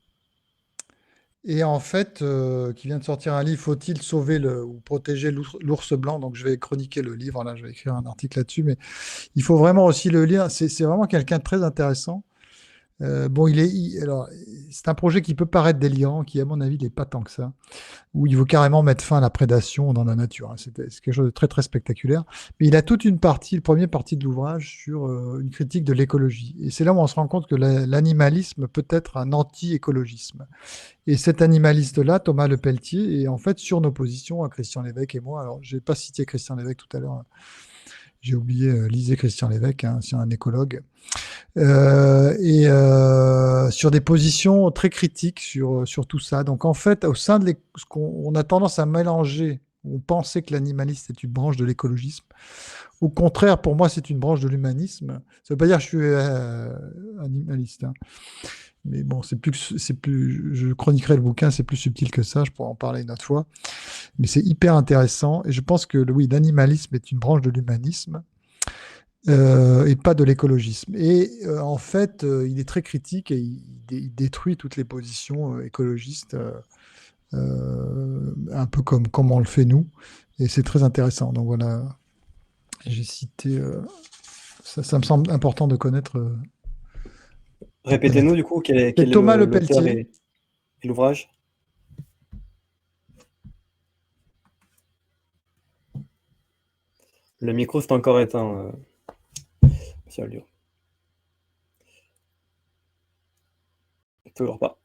et en fait, qui vient de sortir un livre, Faut-il sauver ou protéger l'ours blanc? Donc je vais chroniquer le livre, là, je vais écrire un article là-dessus, mais il faut vraiment aussi le lire. C'est vraiment quelqu'un de très intéressant. Bon, alors, c'est un projet qui peut paraître délirant, qui, à mon avis, n'est pas tant que ça, où il veut carrément mettre fin à la prédation dans la nature, hein. C'est quelque chose de très, très spectaculaire. Mais il a toute une partie, la première partie de l'ouvrage, sur une critique de l'écologie. Et c'est là où on se rend compte que l'animalisme peut être un anti-écologisme. Et cet animaliste-là, Thomas Lepelletier, est en fait sur nos positions à Christian Lévesque et moi. Alors, je n'ai pas cité Christian Lévesque tout à l'heure. J'ai oublié, lisez Christian Lévesque, hein, c'est un écologue. Sur des positions très critiques sur tout ça. Donc en fait, au sein de ce qu'on on a tendance à mélanger, on pensait que l'animaliste est une branche de l'écologisme. Au contraire, pour moi, c'est une branche de l'humanisme. Ça ne veut pas dire que je suis animaliste, hein. Mais bon, je chroniquerai le bouquin, c'est plus subtil que ça, je pourrais en parler une autre fois. Mais c'est hyper intéressant. Et je pense que oui, l'animalisme est une branche de l'humanisme. Et pas de l'écologisme. Et en fait, il est très critique et il détruit toutes les positions écologistes, un peu comme on le fait nous. Et c'est très intéressant. Donc voilà, j'ai cité. Ça me semble important de connaître. Répétez-nous du coup C'est quel est Thomas l'auteur Lepelletier. et l'ouvrage. Le micro c'est encore éteint, monsieur Alliot. Toujours pas.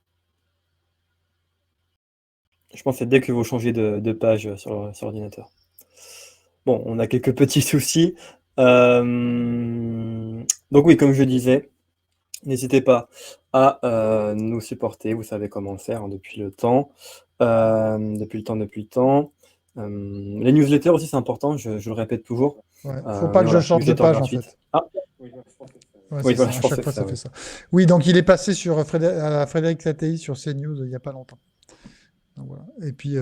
Je pense que c'est dès que vous changez de page sur l'ordinateur. Bon, on a quelques petits soucis. Donc oui, comme je disais, n'hésitez pas à nous supporter. Vous savez comment le faire, hein, depuis le temps. Depuis le temps. Les newsletters aussi, c'est important, je le répète toujours. Ouais. Faut pas Mais que je voilà, change de newsletter page en gratuite. fait. Ah, Ouais, oui, c'est voilà, ça. je À chaque pensais fois, ça, ça fait oui. ça. Oui, donc il est passé sur à Frédéric Lattei sur CNews il n'y a pas longtemps. Donc, voilà. Et puis,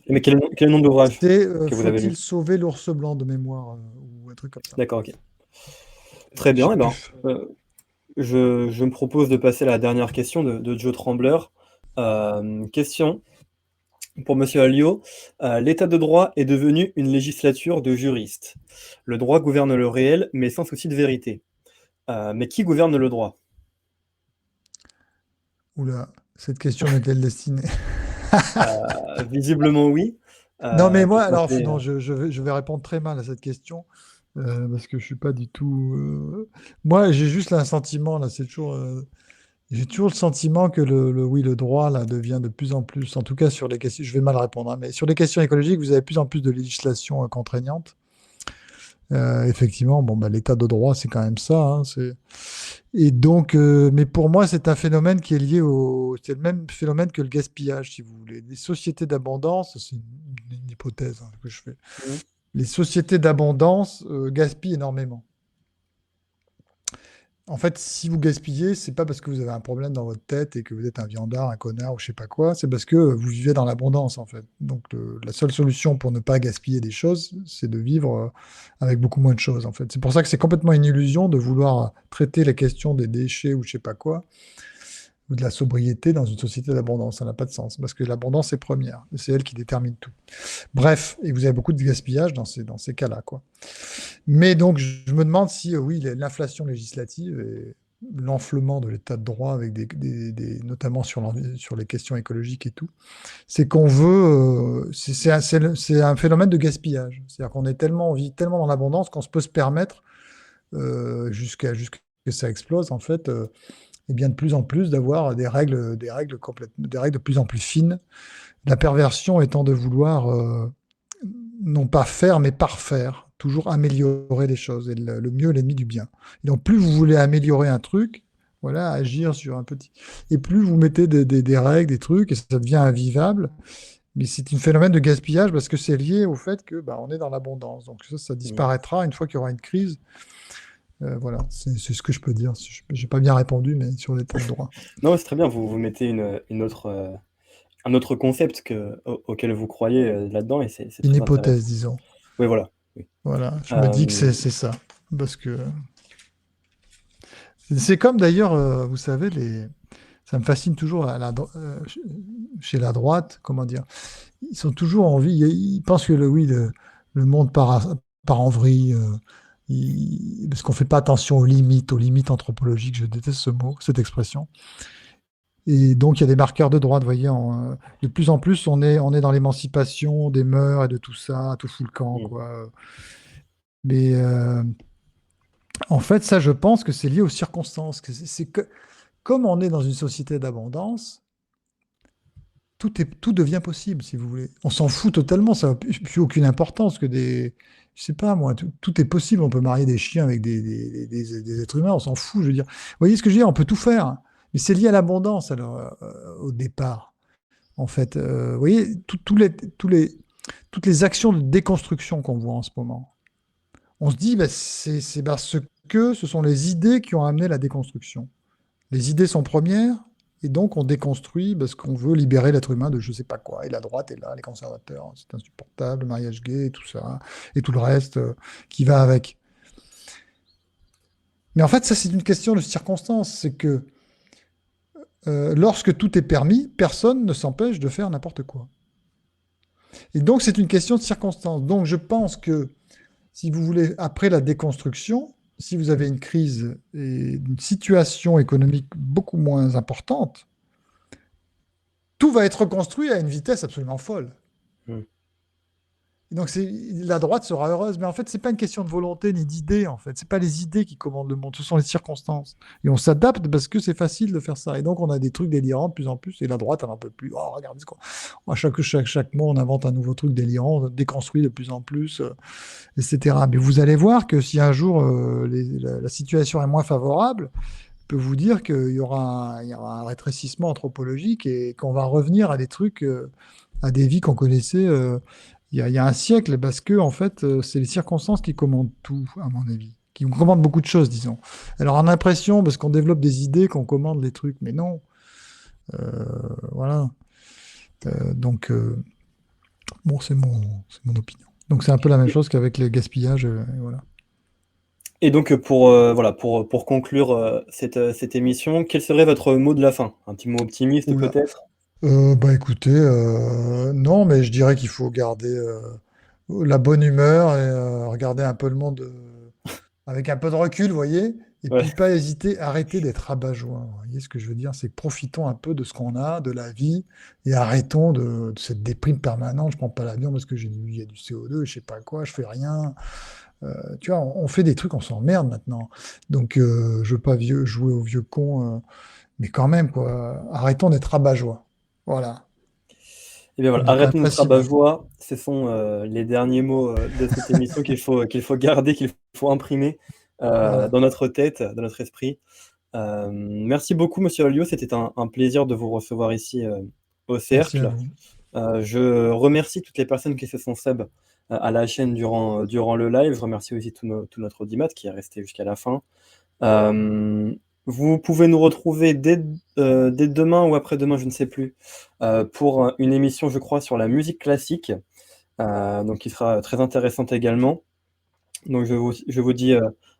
Mais quel est le nom de l'ouvrage c'est que vous avez Faut-il lu? sauver l'ours blanc de mémoire ou un truc comme ça. D'accord, ok. Très Je sais bien, et ben, plus. je me propose de passer à la dernière question de Joe Trembler. Question pour Monsieur Alliot. L'état de droit est devenu une législature de juristes. Le droit gouverne le réel, mais sans souci de vérité. Mais qui gouverne le droit? Oula, cette question m'est-elle destinée? Visiblement oui. Non, mais moi, Pour alors, compter, non, je vais répondre très mal à cette question parce que je suis pas du tout. Moi, j'ai juste un sentiment là, c'est toujours. J'ai toujours le sentiment que oui, le droit là devient de plus en plus, en tout cas sur les questions. Je vais mal répondre, hein, mais sur les questions écologiques, vous avez de plus en plus de législation contraignante. Effectivement, bon, bah, l'état de droit, c'est quand même ça, hein, et donc, mais pour moi, c'est un phénomène qui est lié c'est le même phénomène que le gaspillage, si vous voulez. Les sociétés d'abondance, c'est une hypothèse hein, que je fais. Mhm. Les sociétés d'abondance gaspillent énormément. En fait, si vous gaspillez, c'est pas parce que vous avez un problème dans votre tête et que vous êtes un viandard, un connard ou je sais pas quoi, c'est parce que vous vivez dans l'abondance en fait. Donc la seule solution pour ne pas gaspiller des choses, c'est de vivre avec beaucoup moins de choses en fait. C'est pour ça que c'est complètement une illusion de vouloir traiter les questions des déchets ou je sais pas quoi, ou de la sobriété dans une société d'abondance. Ça n'a pas de sens parce que l'abondance est première. C'est elle qui détermine tout. Bref, et vous avez beaucoup de gaspillage dans ces cas-là, quoi. Mais donc, je me demande si, oui, l'inflation législative et l'enflement de l'état de droit, avec notamment sur les questions écologiques et tout, c'est qu'on veut, c'est un phénomène de gaspillage. C'est-à-dire qu'on est on vit tellement dans l'abondance qu'on se peut se permettre, jusqu'à que ça explose, en fait, et bien de plus en plus d'avoir des règles de plus en plus fines. La perversion étant de vouloir non pas faire, mais parfaire, toujours améliorer les choses. Et le mieux est l'ennemi du bien. Et donc, plus vous voulez améliorer un truc, voilà, agir sur un petit. Et plus vous mettez des règles, des trucs, et ça devient invivable. Mais c'est un phénomène de gaspillage parce que c'est lié au fait que bah, on est dans l'abondance. Donc ça disparaîtra une fois qu'il y aura une crise. Voilà, c'est ce que je peux dire. Je n'ai pas bien répondu, mais sur l'état de droit. Non, c'est très bien. Vous mettez une un autre concept auquel vous croyez là-dedans, et c'est Une très hypothèse, intéressant. disons. Oui, voilà. Oui. Voilà, je me dis que Euh, c'est ça. Parce que c'est comme d'ailleurs, vous savez, ça me fascine toujours chez la droite, comment dire, ils sont toujours en vie, ils pensent que oui, le monde part en vrille, parce qu'on ne fait pas attention aux limites anthropologiques, je déteste ce mot, cette expression. Et donc il y a des marqueurs de droite, vous voyez, de plus en plus on est dans l'émancipation des mœurs et de tout ça, tout fout le camp, hmm. quoi. Mais en fait, ça, je pense que c'est lié aux circonstances. Comme on est dans une société d'abondance, tout devient possible, si vous voulez. On s'en fout totalement, ça n'a plus aucune importance que je sais pas moi, tout est possible. On peut marier des chiens avec des êtres humains, on s'en fout, je veux dire. Vous voyez ce que je veux dire? On peut tout faire, mais c'est lié à l'abondance, alors, au départ, en fait. Vous voyez, toutes les actions de déconstruction qu'on voit en ce moment. On se dit, bah, c'est parce que ce sont les idées qui ont amené la déconstruction. Les idées sont premières, et donc on déconstruit parce qu'on veut libérer l'être humain de je sais pas quoi. Et la droite est là, les conservateurs, c'est insupportable, le mariage gay et tout ça, et tout le reste qui va avec. Mais en fait, ça, c'est une question de circonstance. C'est que lorsque tout est permis, personne ne s'empêche de faire n'importe quoi. Et donc, c'est une question de circonstance. Donc, je pense que si vous voulez, après la déconstruction, si vous avez une crise et une situation économique beaucoup moins importante, tout va être reconstruit à une vitesse absolument folle. Hmm. Et donc la droite sera heureuse, mais en fait, c'est pas une question de volonté ni d'idée. En fait, c'est pas les idées qui commandent le monde, ce sont les circonstances. Et on s'adapte parce que c'est facile de faire ça. Et donc, on a des trucs délirants de plus en plus. Et la droite, elle n'en peut plus. Oh, regardez ce qu'on. À chaque mois, on invente un nouveau truc délirant, on déconstruit de plus en plus, etc. Mais vous allez voir que si un jour la situation est moins favorable, je peux vous dire qu'il y aura un rétrécissement anthropologique et qu'on va revenir à des trucs, à des vies qu'on connaissait il y a un siècle, parce que en fait, c'est les circonstances qui commandent tout, à mon avis, qui commandent beaucoup de choses, disons. Alors, on a l'impression, parce qu'on développe des idées, qu'on commande les trucs, mais non. Voilà. Donc, bon, c'est mon opinion. Donc, c'est un peu la même Et, chose qu'avec les gaspillages, et voilà. et donc, voilà, pour conclure cette émission, quel serait votre mot de la fin? Un petit mot optimiste, Oula. peut-être? Bah écoutez, non, mais je dirais qu'il faut garder la bonne humeur et regarder un peu le monde avec un peu de recul, vous voyez, et Ouais. puis pas hésiter, arrêter d'être rabat-joie. Vous voyez ce que je veux dire? C'est que profitons un peu de ce qu'on a, de la vie, et arrêtons de cette déprime permanente. Je prends pas l'avion parce que il y a du CO2, je sais pas quoi, je fais rien. Tu vois, on fait des trucs, on s'emmerde maintenant. Donc, je veux pas jouer au vieux con, mais quand même, quoi, arrêtons d'être rabat-joie. Voilà. Et bien voilà, On est quand même arrêtons pas notre si mal. rabat-joie. Ce sont les derniers mots de cette émission qu'il faut garder, qu'il faut imprimer Voilà. dans notre tête, dans notre esprit. Merci beaucoup, Monsieur Alliot. C'était un plaisir de vous recevoir ici au Merci à Cercle. vous. Je remercie toutes les personnes qui se sont sub à la chaîne durant le live. Je remercie aussi tout notre audimat qui est resté jusqu'à la fin. Euh, Vous pouvez nous retrouver dès demain ou après-demain, je ne sais plus, pour une émission, je crois, sur la musique classique, donc qui sera très intéressante également. Donc je vous dis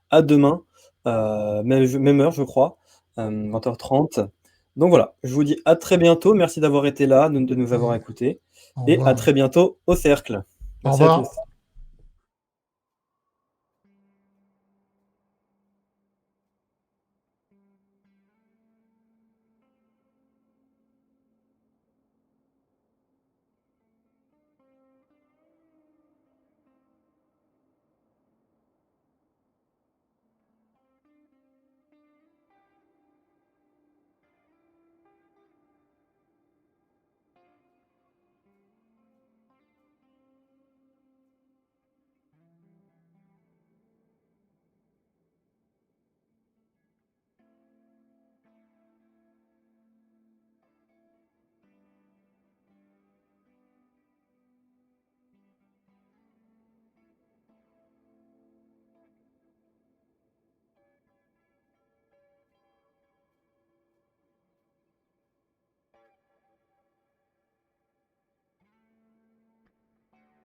à demain, même heure, je crois, 20h30. Donc voilà, je vous dis à très bientôt. Merci d'avoir été là, de nous avoir Et écoutés, au et à revoir. très bientôt au Cercle. Au Merci à revoir. tous.